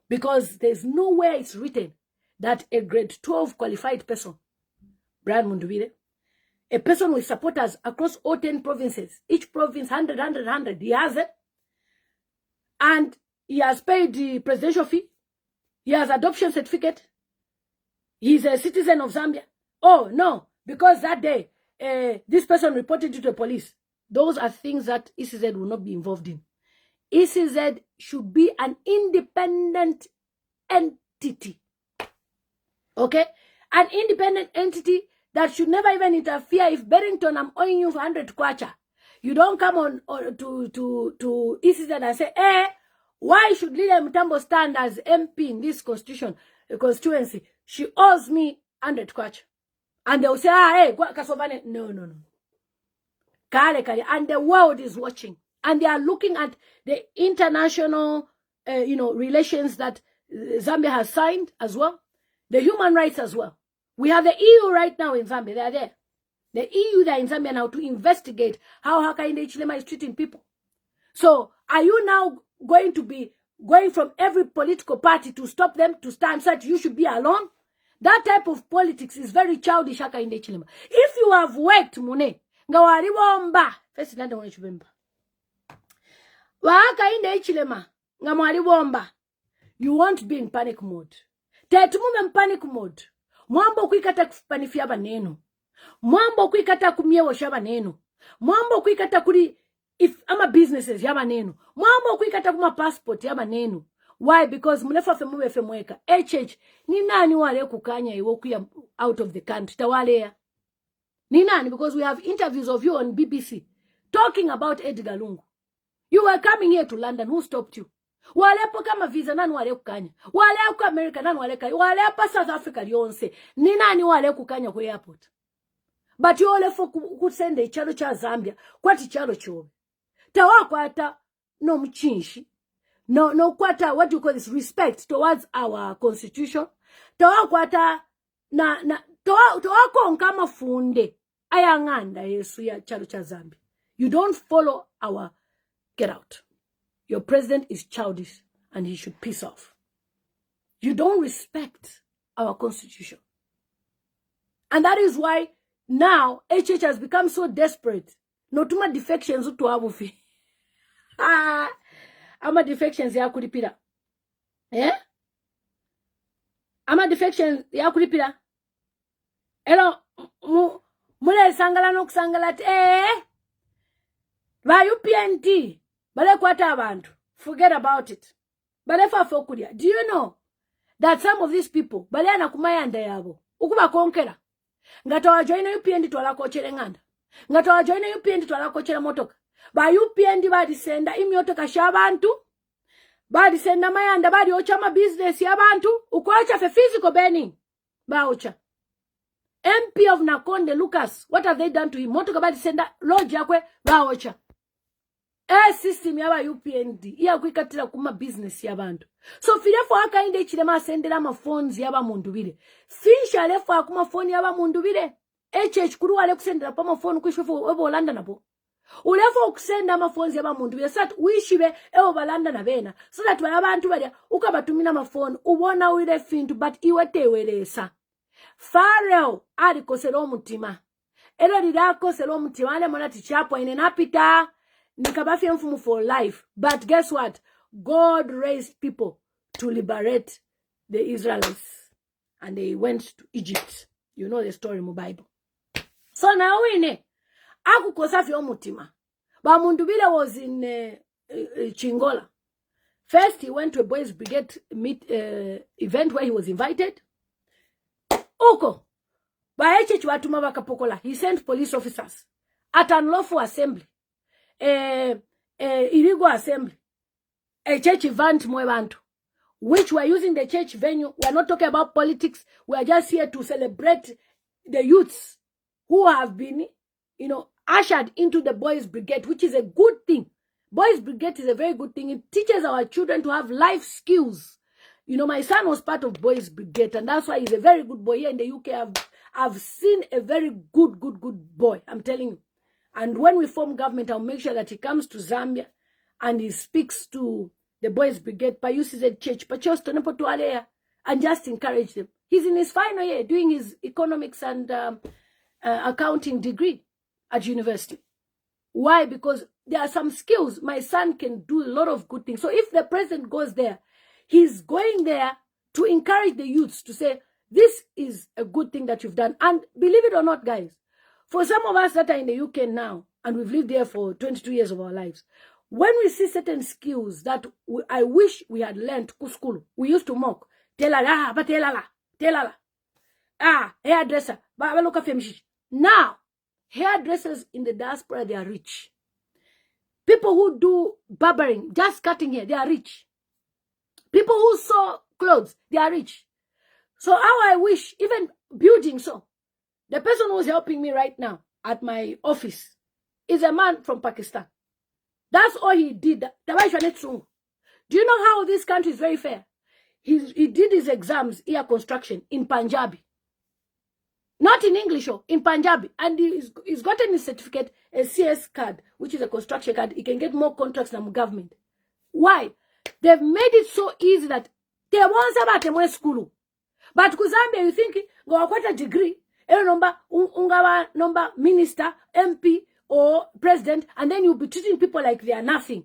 Because there's nowhere it's written that a grade 12 qualified person, Brian Mundubile, a person with supporters across all 10 provinces, each province 100, he has it. And he has paid the presidential fee. He has adoption certificate. He's a citizen of Zambia. Oh, no, because that day, this person reported it to the police. Those are things that ECZ will not be involved in. ECZ should be an independent entity. Okay? An independent entity that should never even interfere. If Barrington, I'm owing you 100 kwacha, you don't come on to ECZ and say, why should Lillian Mutambo stand as MP in this constituency? She owes me 100 kwacha. And they'll say, hey, no. And the world is watching. And they are looking at the international, relations that Zambia has signed as well. The human rights as well. We have the EU right now in Zambia. They are there. The EU, they are in Zambia now to investigate how Hakainde Hichilema is treating people. So, are you now going to be going from every political party to stop them to stand such you should be alone? That type of politics is very childish, Hakainde Hichilema. If you have worked, Mune, ngawari womba. First, nanda wane chubemba. Wa Hakainde Hichilema, ngamwari womba. You won't be in panic mode. Tetumume panic mode. Mwambo kuikata kufanifia baneno. Mwambo kuikata kumiewo shaba neno. Mwambo kuikata kuri if ama businesses yaba neno. Mwambo kuikata kuma passport yaba neno. Why? Because munefa femuwe femweka. HH, ni nani wale kukanya iwoku ya out of the country? Tawale. Ni nani? Because we have interviews of you on BBC talking about Edgar Lungu. You were coming here to London. Who stopped you? Walepo kama visa nani wale kukanya? Walepo America nani wale kukanya? Walepo South Africa lionse. Ni nani wale kukanya kwa airport? But you all for kusende chalo cha Zambia. Kwati chalo chobe. Tawakwata no mchinshi. No kwata, what do you call this? Respect towards our constitution. Tawakwata tawako nkama funde. Ayanganda yesu ya chalo cha Zambia. You don't follow our get out. Your president is childish and he should piss off. You don't respect our constitution. And that is why now HH has become so desperate. No tuma defections to abufi. Ama defections ya kulipira. Eh? Ama defections ya kulipira. Elo mule sangala no kusangala ba UPNT bale kwata abantu. Forget about it. Bale fa fokudia. Do you know that some of these people bale anakumayanda yabo ukuba konkera ngatawa join UPNT twala kochele nganda ngatawa join UPNT twala kochele motoka ba UPNT badi senda imyotoka shabantu badi senda mayanda badi ocha ma business yabantu ukoacha fe physical burning ba ocha. MP of Nakonde Lucas, what have they done to him? Motoka badi senda lodge yakwe ba ocha. System yaba UPND iya kwikatira kuma business yabantu. So filefo Hakainde Hichilema sendera ma phones yaba Mundubile. Finsha lefo akuma phone yaba Mundubile. HH kuru wale kusendera pa ma phone kwishofo ebo London nabo. Ulefo kusenda ma phones yaba Mundubile sat wishibe ebo balanda na bena. So that abantu bali ukabatumina ma phone ubona uile fintu but iwetewelesa. Farel ali koselo mutima. Elo didako selo mutima ale mona tichapo inenapita. Nikabafia mfumu for life. But guess what? God raised people to liberate the Israelites. And they went to Egypt. You know the story in the Bible. So now we know. Aku kosafi omutima. But Mundubile was in Chingola. First, he went to a boys' brigade event where he was invited. Oko. By HH watuma bakapokola. He sent police officers at unlawful assembly. Illegal assembly, a church event mwebantu, which we're using the church venue. We're not talking about politics. We're just here to celebrate the youths who have been, ushered into the boys' brigade, which is a good thing. Boys' brigade is a very good thing. It teaches our children to have life skills. My son was part of boys' brigade, and that's why he's a very good boy. Here in the UK, I've seen a very good boy. I'm telling you. And when we form government, I'll make sure that he comes to Zambia and he speaks to the boys' brigade, by ECZ HH, and just encourage them. He's in his final year doing his economics and accounting degree at university. Why? Because there are some skills. My son can do a lot of good things. So if the president goes there, he's going there to encourage the youths to say, this is a good thing that you've done. And believe it or not, guys, for some of us that are in the UK now, and we've lived there for 22 years of our lives, when we see certain skills that I wish we had learned to school, we used to mock. Hairdresser. Now, hairdressers in the diaspora, they are rich. People who do barbering, just cutting hair, they are rich. People who sew clothes, they are rich. So how I wish, even building so. The person who's helping me right now at my office is a man from Pakistan. That's all he did. Do you know how this country is very fair? He did his exams, air construction, in Punjabi. Not in English, in Punjabi. And he's gotten his certificate, a CS card, which is a construction card. He can get more contracts than government. Why? They've made it so easy that they want somebody school. But Kuzambia, you think, go quite a degree, number minister, MP, or president, and then you'll be treating people like they are nothing.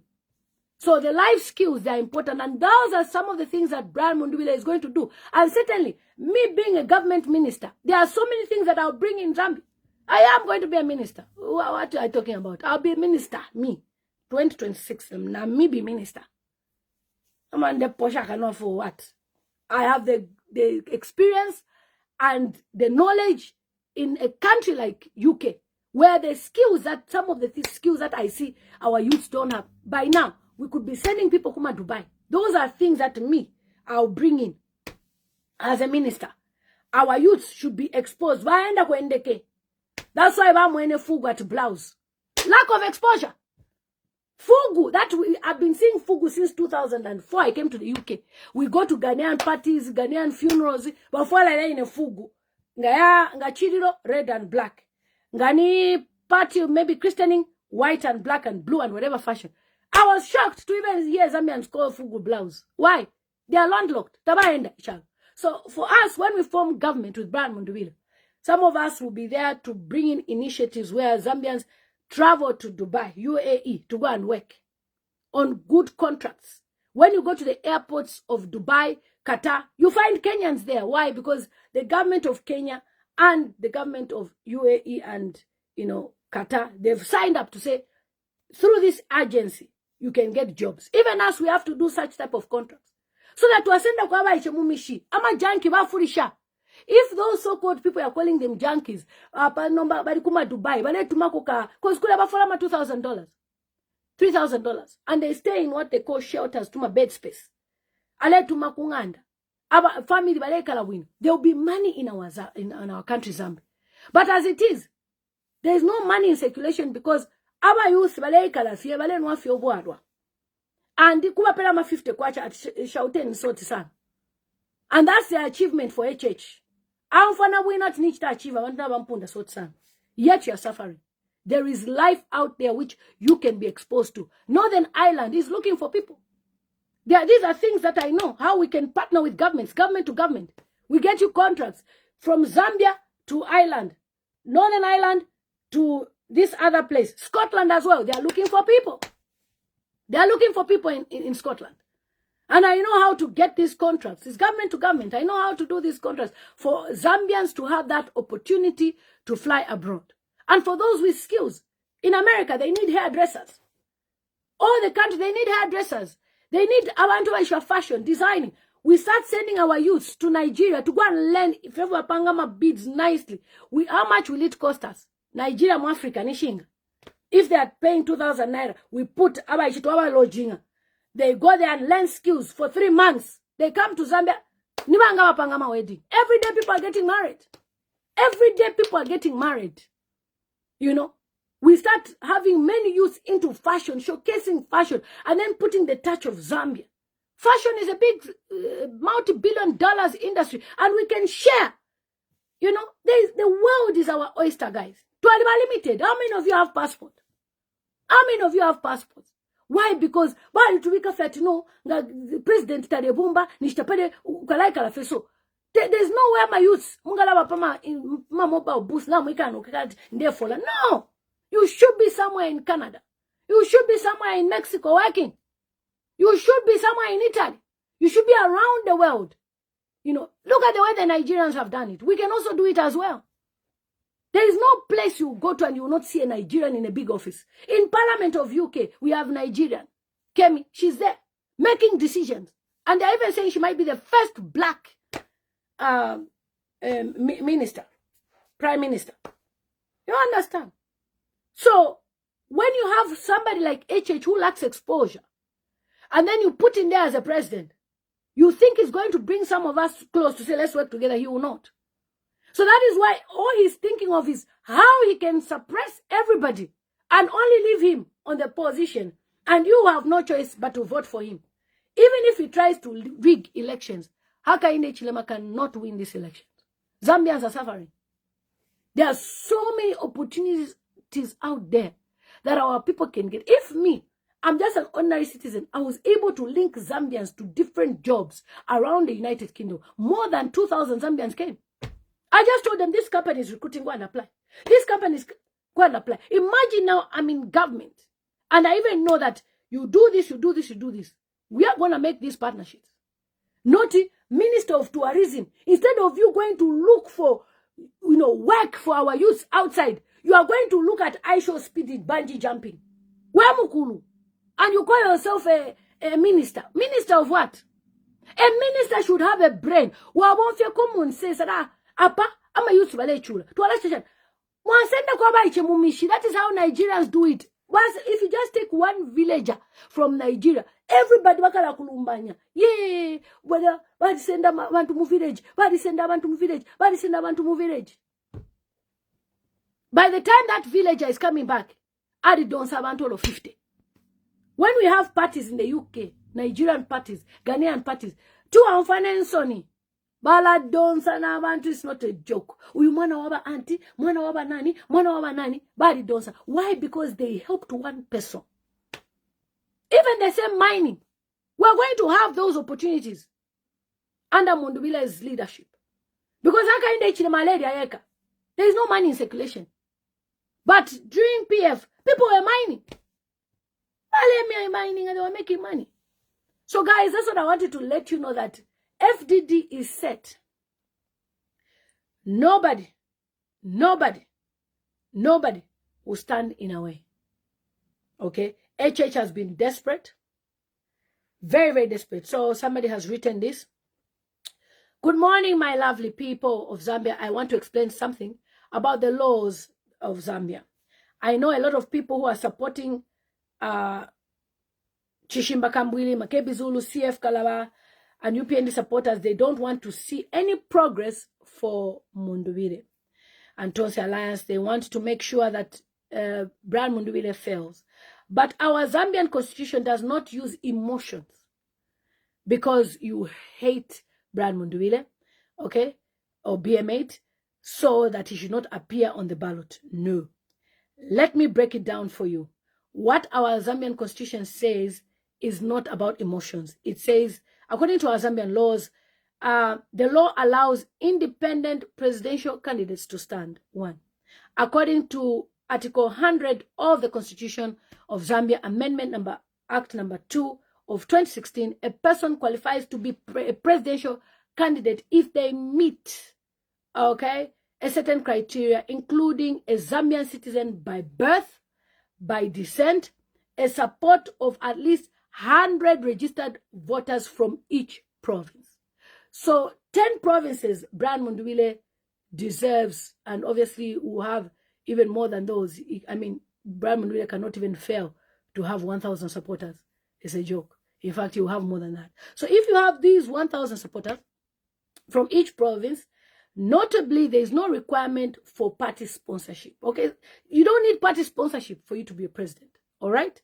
So the life skills, they are important, and those are some of the things that Brian Mundubile is going to do. And certainly, me being a government minister, there are so many things that I'll bring in Zambia. I am going to be a minister. What are you talking about? I'll be a minister, me. 2026, now me be minister. I'm on the Posha cannot for what? I have the experience and the knowledge in a country like UK, where the skills that, some of the skills that I see our youths don't have. By now, we could be sending people to Dubai. Those are things that me, I'll bring in as a minister. Our youths should be exposed. That's why I'm wearing a fugu at blouse. Lack of exposure. Fugu, I've been seeing fugu since 2004. I came to the UK. We go to Ghanaian parties, Ghanaian funerals. Before I in a fugu. Ngachiriro, red and black. Ngani party, maybe christening, white and black and blue and whatever fashion. I was shocked to even hear Zambians call fugu blouse. Why? They are landlocked. So for us, when we form government with Brian Mundubile, some of us will be there to bring in initiatives where Zambians travel to Dubai, UAE, to go and work on good contracts. When you go to the airports of Dubai, Qatar, you find Kenyans there. Why? Because the government of Kenya and the government of UAE and, Qatar, they've signed up to say, through this agency, you can get jobs. Even us, we have to do such type of contracts. So that wasenda kwa ba ichemumishi. Ama junkie ba furisha. If those so-called people are calling them junkies, bali kuma Dubai, bale tumakoka, cause kula ba folama $2,000, $3,000, and they stay in what they call shelters, tuma bed space. Ale tumakunganda. Aba family bale kalawin. There will be money in our country, Zambia. But as it is, there is no money in circulation because our youth bale kalafia bale nwafi obuadwa. And kuba pela ma 50 kwacha at shauten soti sana. And that's the achievement for HH. We not need to achieve. Yet you are suffering. There is life out there which you can be exposed to. Northern Ireland is looking for people. These are things that I know. How we can partner with governments, government to government. We get you contracts from Zambia to Ireland, Northern Ireland to this other place. Scotland as well. They are looking for people. They are looking for people in Scotland. And I know how to get these contracts. It's government to government. I know how to do these contracts for Zambians to have that opportunity to fly abroad. And for those with skills, in America, they need hairdressers. All the country, they need hairdressers. They need Avantuaisha fashion, designing. We start sending our youths to Nigeria to go and learn if ever pangama beads nicely. How much will it cost us? Nigeria, Africa, Nishinga. If they are paying 2,000 naira, we put Abaishituawa lodging. They go there and learn skills for 3 months. They come to Zambia. Wedding. Every day people are getting married. Every day people are getting married. We start having many youths into fashion, showcasing fashion, and then putting the touch of Zambia. Fashion is a big multi-billion dollars industry, and we can share. The world is our oyster, guys. To Limited, how many of you have passport? How many of you have passports? Why? Because the president Tadebumba nishtapede ukalaika la feso. There's nowhere my youths mungalaba pama in mobile boost na mwikano ndefola. No, you should be somewhere in Canada. You should be somewhere in Mexico working. You should be somewhere in Italy. You should be around the world. Look at the way the Nigerians have done it. We can also do it as well. There is no place you go to and you will not see a Nigerian in a big office. In Parliament of UK, we have Nigerian. Kemi, she's there, making decisions. And they're even saying she might be the first black minister, prime minister. You understand? So, when you have somebody like HH who lacks exposure, and then you put in there as a president, you think he's going to bring some of us close to say, let's work together. He will not. So that is why all he's thinking of is how he can suppress everybody and only leave him on the position, and you have no choice but to vote for him. Even if he tries to rig elections, Hakainde Hichilema cannot win this election. Zambians are suffering. There are so many opportunities out there that our people can get. If me, I'm just an ordinary citizen, I was able to link Zambians to different jobs around the United Kingdom. More than 2,000 Zambians came. I just told them, this company is recruiting, go and apply. This company is go and apply. Imagine now I'm in government, and I even know that you do this, you do this, you do this. We are going to make these partnerships. Noti, Minister of Tourism, instead of you going to look for, work for our youth outside, you are going to look at ISHO speeding, bungee jumping. Where mukulu? And you call yourself a minister. Minister of what? A minister should have a brain. Common says that apa ama youth vale chula. That is how Nigerians do it. If you just take one villager from Nigeria, everybody wakala kulumbanya. Yeah, whether badi senda want to move village, badi senda want to move village, badi senda want to move village. By the time that villager is coming back, Adi don't have all of 50. When we have parties in the UK, Nigerian parties, Ghanaian parties, two Sony, Ballot Donsa na abantu is not a joke. We mwana waba auntie, mwana waba nani, badi donsa. Why? Because they helped one person. Even the same mining, we're going to have those opportunities under Mundubile's leadership. Because there is no money in circulation. But during PF, people were mining. Mining and they were making money. So guys, that's what I wanted to let you know, that FDD is set. Nobody will stand in our way. Okay? HH has been desperate. Very, very desperate. So somebody has written this. Good morning, my lovely people of Zambia. I want to explain something about the laws of Zambia. I know a lot of people who are supporting Chishimba Kambwili, Makebi Zulu, CF Kalaba, and UPND supporters. They don't want to see any progress for Mundubile and Tonsi Alliance. They want to make sure that Brian Mundubile fails. But our Zambian constitution does not use emotions because you hate Brian Mundubile, okay, or BM8, so that he should not appear on the ballot. No. Let me break it down for you. What our Zambian constitution says is not about emotions. It says, according to our Zambian laws, the law allows independent presidential candidates to stand. One. According to Article 100 of the Constitution of Zambia, Act number 2 of 2016, a person qualifies to be a presidential candidate if they meet, okay, a certain criteria, including a Zambian citizen by birth, by descent, a support of at least 100 registered voters from each province. So 10 provinces Brian Mundubile deserves, and obviously will have even more than those. I mean, Brian Mundubile cannot even fail to have 1,000 supporters. It's a joke. In fact, you have more than that. So if you have these 1,000 supporters from each province, notably, there is no requirement for party sponsorship. Okay, you don't need party sponsorship for you to be a president. All right.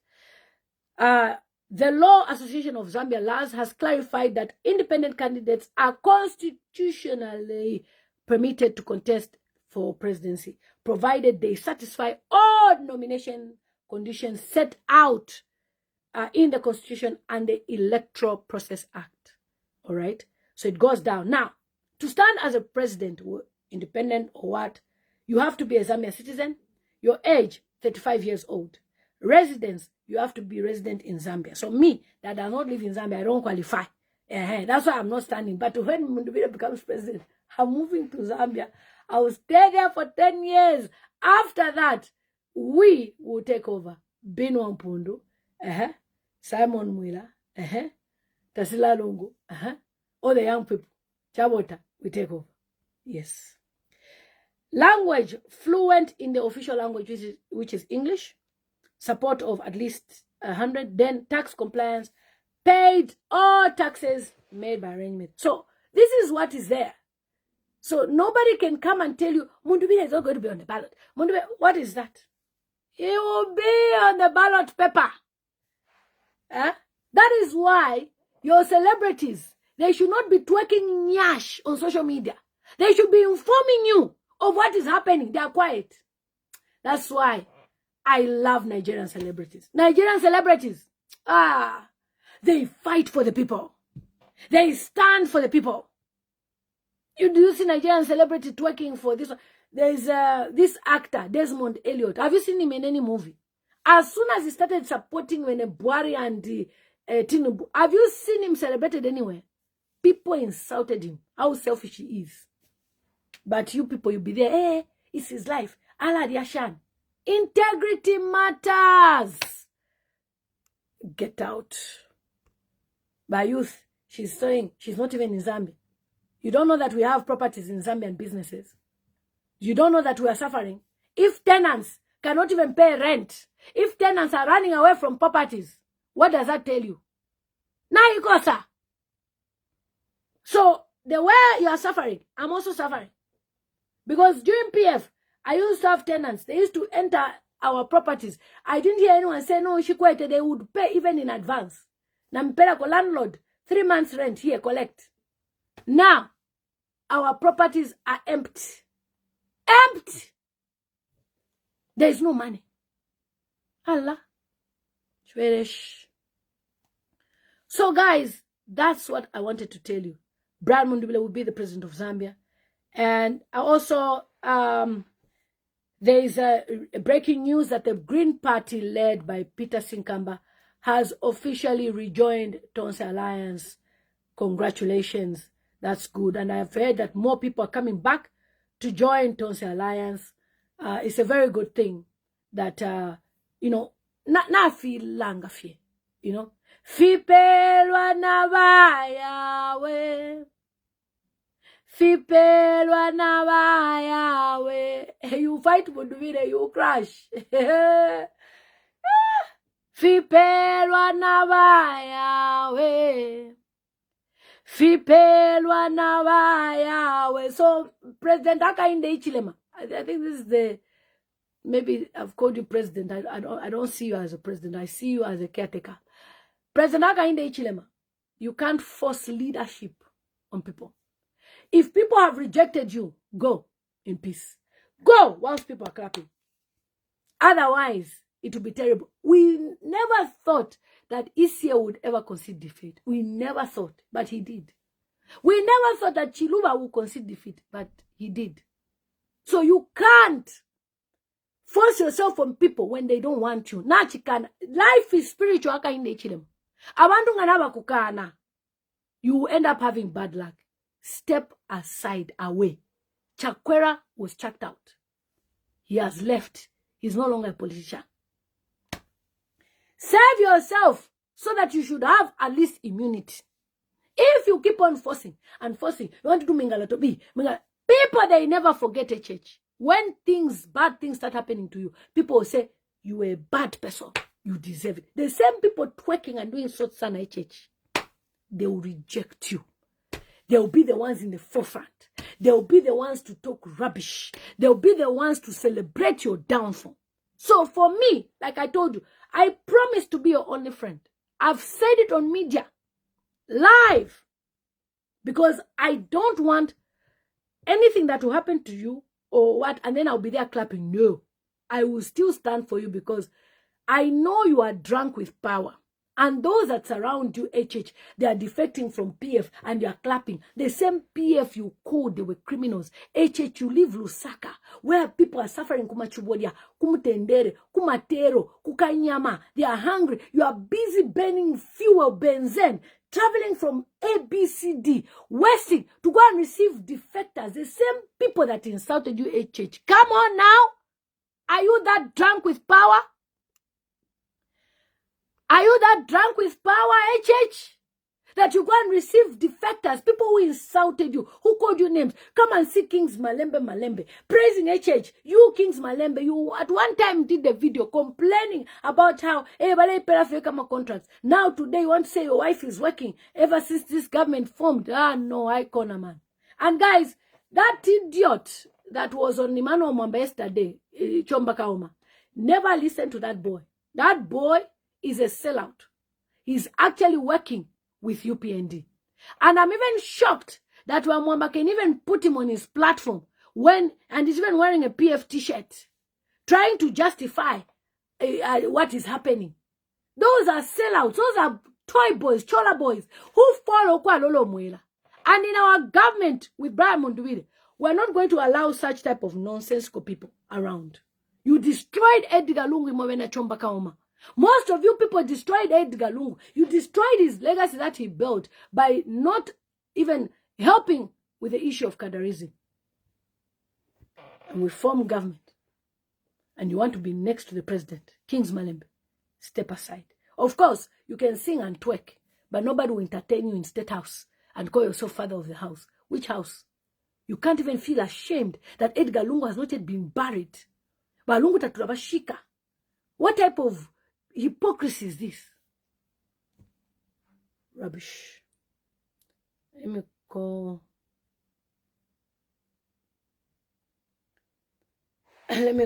The Law Association of Zambia laws has clarified that independent candidates are constitutionally permitted to contest for presidency, provided they satisfy all nomination conditions set out in the Constitution and the Electoral Process Act. All right. So it goes down. Now, to stand as a president, independent or what, you have to be a Zambian citizen. Your age, 35 years old. Residence, you have to be resident in Zambia. So me, that does not live in Zambia, I don't qualify. That's why I'm not standing. But when Mundubile becomes president, I'm moving to Zambia. I will stay there for 10 years. After that, we will take over. Binwa Mpundu, Simon Mwila, Tasila Lungu, all the young people. Chabota, we take over. Yes. Language, fluent in the official language, which is English. Support of at least 100. Then tax compliance, paid all taxes made by arrangement. So this is what is there. So nobody can come and tell you, Mundubile is not going to be on the ballot. Mundubile, what is that? He will be on the ballot paper. That is why your celebrities, they should not be twerking nyash on social media. They should be informing you of what is happening. They are quiet. That's why I love Nigerian celebrities. Nigerian celebrities, they fight for the people. They stand for the people. Do you see Nigerian celebrity twerking for this one? There's this actor, Desmond Elliott. Have you seen him in any movie? As soon as he started supporting when Buhari and Tinubu, have you seen him celebrated anywhere? People insulted him, how selfish he is. But you people, you'll be there, hey, it's his life. Allah Yashan. Integrity matters. Get out. By youth, she's saying she's not even in Zambia. You don't know that we have properties in Zambian businesses. You don't know that we are suffering. If tenants cannot even pay rent, if tenants are running away from properties, what does that tell you? Naikosa. So the way you are suffering, I'm also suffering. Because during PF, I used to have tenants. They used to enter our properties. I didn't hear anyone say, no, Shikwete, they would pay even in advance. Nampera ko landlord, 3 months rent here, collect. Now, our properties are empty. Empty. There is no money. Allah. So guys, that's what I wanted to tell you. Brian Mundubile will be the president of Zambia. And also, there is a breaking news that the Green Party led by Peter Sinkamba has officially rejoined Tonse Alliance. Congratulations. That's good. And I've heard that more people are coming back to join Tonse Alliance. It's a very good thing that, you know, na feel langa fi, you know. Fipelwa na bayawe. Fipelwa na bayawe. You fight Mundubile, you crash. Fipelwa na bayawe. Fipelwa na bayawe. So President Hakainde Hichilema, I think this is the, maybe I've called you president. I don't see you as a president. I see you as a caretaker. President Hakainde Hichilema, you can't force leadership on people. If people have rejected you, go in peace. Go whilst people are clapping. Otherwise, it will be terrible. We never thought that ECA would ever concede defeat. We never thought, but he did. We never thought that Chiluba would concede defeat, but he did. So you can't force yourself on people when they don't want you. Life is spiritual. You end up having bad luck. Step aside, away. Chakwera was chucked out. He has left. He's no longer a politician. Save yourself so that you should have at least immunity. If you keep on forcing and forcing, you want to do Mingala to be. People, they never forget HH. When bad things start happening to you, people will say, you are a bad person. You deserve it. The same people twerking and doing such son HH, they will reject you. They will be the ones in the forefront. They will be the ones to talk rubbish. They will be the ones to celebrate your downfall. So for me, like I told you, I promise to be your only friend. I've said it on media, live, because I don't want anything that will happen to you or what, and then I'll be there clapping. No, I will still stand for you because I know you are drunk with power. And those that surround you, HH, they are defecting from PF and they are clapping. The same PF you called, they were criminals. HH, you live Lusaka, where people are suffering. Kumachubodia, kumutendere, kumatero, kukanyama. They are hungry. You are busy burning fuel, benzene, traveling from ABCD, Westing, to go and receive defectors. The same people that insulted you, HH. Come on now. Are you that drunk with power? Are you that drunk with power, HH? That you go and receive defectors, people who insulted you, who called you names. Come and see Kings Malembe. Praising HH. You, Kings Malembe, you at one time did the video complaining about how, hey, Ballot Paper contracts. Now today you want to say your wife is working ever since this government formed. Ah, no, I corner man. And guys, that idiot that was on Emmanuel Mwamba yesterday, Chomba Kauma, Never listen to that boy. That boy is a sellout. He's actually working with UPND. And I'm even shocked that Wamwamba can even put him on his platform and he's even wearing a PF t-shirt, trying to justify what is happening. Those are sellouts. Those are toy boys, chola boys, who follow Kwalolo Mwela. And in our government with Brian Mundubile, we're not going to allow such type of nonsensical people around. You destroyed Edgar Lungu Mwena Chomba Kaoma. Most of you people destroyed Edgar Lungu. You destroyed his legacy that he built by not even helping with the issue of cadarism. And we form government. And you want to be next to the president, Kings Malembe. Step aside. Of course, you can sing and twerk, but nobody will entertain you in State House and call yourself father of the house. Which house? You can't even feel ashamed that Edgar Lungu has not yet been buried. Balungu taturabashika. What type of hypocrisy is this? Rubbish. Let me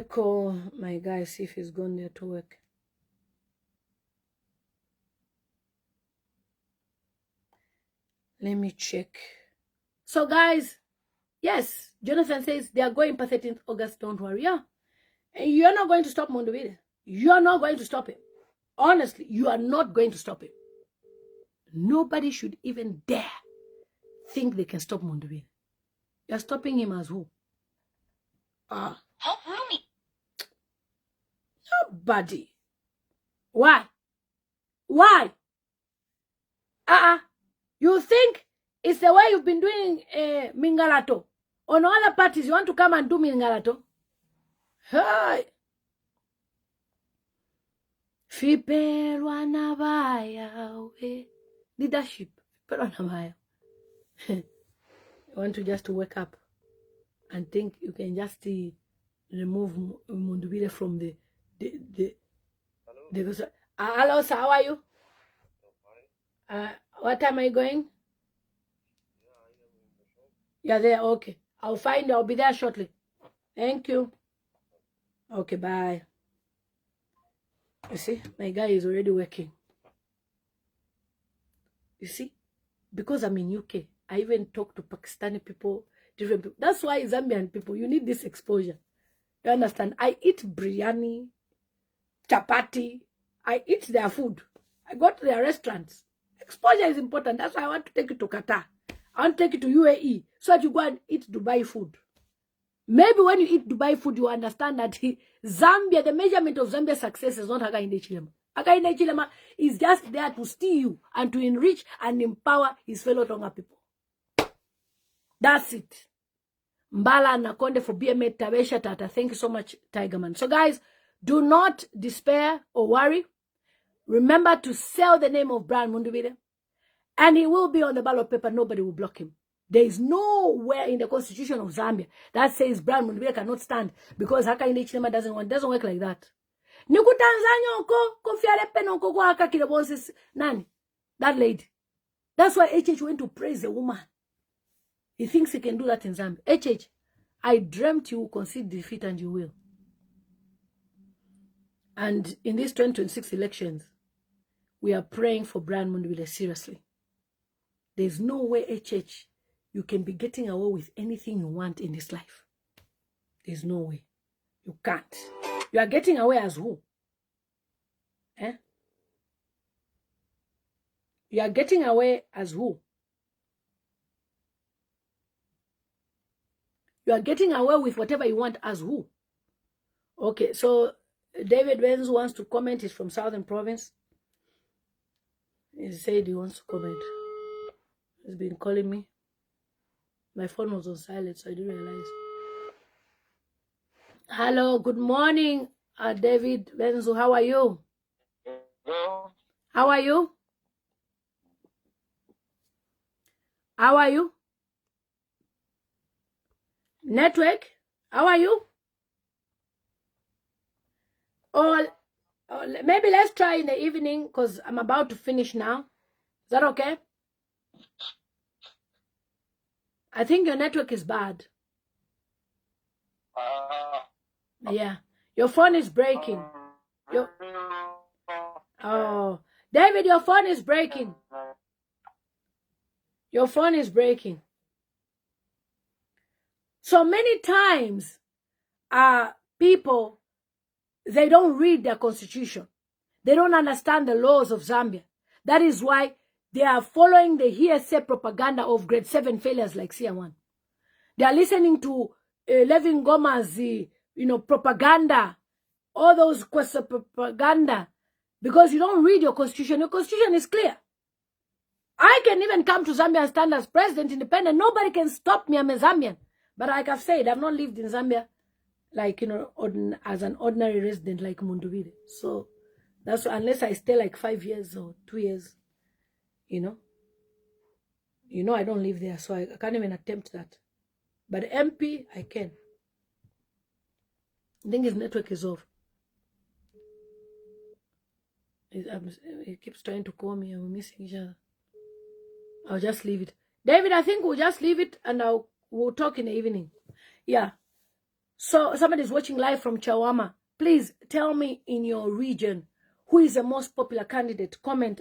call my guy, see if he's gone there to work. Let me check. So guys, yes, Jonathan says they are going per 13th August, don't worry. Yeah. And you're not going to stop Mundubile. You're not going to stop him. Honestly, you are not going to stop him. Nobody should even dare think they can stop Mundubile. You're stopping him as who? Help Rumi. Nobody. Why? Why? You think it's the way you've been doing Mingalato? On other parties, you want to come and do Mingalato? Hi. Fiperwa nabaya we. Leadership. Fiperwa nabaya. You want to just wake up and think you can just remove Mundubile from the hello, sir, how are you? What time are you going? You're there, okay. I'll be there shortly. Thank you. Okay, bye. You see, my guy is already working. You see, because I'm in UK, I even talk to Pakistani people, different people. That's why Zambian people, you need this exposure. You understand? I eat biryani, chapati. I eat their food. I go to their restaurants. Exposure is important. That's why I want to take you to Qatar. I want to take you to UAE so that you go and eat Dubai food. Maybe when you eat Dubai food, you understand that Zambia, the measurement of Zambia's success is not Hakainde Chilema. Hakainde Chilema is just there to steal you and to enrich and empower his fellow Tonga people. That's it. Mbala Nakonde for BMA Tabesha Tata. Thank you so much, Tigerman. So guys, do not despair or worry. Remember to sell the name of Brian Mundubile. And he will be on the ballot paper. Nobody will block him. There is nowhere in the constitution of Zambia that says Brian Mundubile cannot stand because Hakainde Hichilema doesn't work like that. Niku Tanzania oko konfiale peno oko kwa haka kilebonsis nani? That lady. That's why HH went to praise the woman. He thinks he can do that in Zambia. HH, I dreamt you will concede defeat and you will. And in these 2026 elections, we are praying for Brian Mundubile seriously. There's no way, HH, you can be getting away with anything you want in this life. There's no way. You can't. You are getting away as who? You are getting away as who? You are getting away with whatever you want as who? Okay, so David Wenz wants to comment. He's from Southern Province. He said he wants to comment. He's been calling me. My phone was on silent, so I didn't realize. Hello, good morning, David Benzo. How are you? Hello. How are you? How are you? Network, how are you? Or maybe let's try in the evening because I'm about to finish now. Is that okay? I think your network is bad. Yeah. Your phone is breaking. Oh, David, your phone is breaking. Your phone is breaking. So many times, people, they don't read their constitution. They don't understand the laws of Zambia. That is why they are following the hearsay propaganda of grade 7 failures like CR1. They are listening to Levin Goma's, propaganda, all those propaganda, because you don't read your constitution. Your constitution is clear. I can even come to Zambia and stand as president, independent. Nobody can stop me. I'm a Zambian. But like I've said, I've not lived in Zambia, like, as an ordinary resident like Mundubile. So that's unless I stay like 5 years or 2 years, I don't live there. So I can't even attempt that. But MP, I can. I think his network is off. He keeps trying to call me and we're missing each other. I'll just leave it. David, I think we'll just leave it and we'll talk in the evening. Yeah. So somebody's watching live from Chawama. Please tell me in your region who is the most popular candidate. Comment.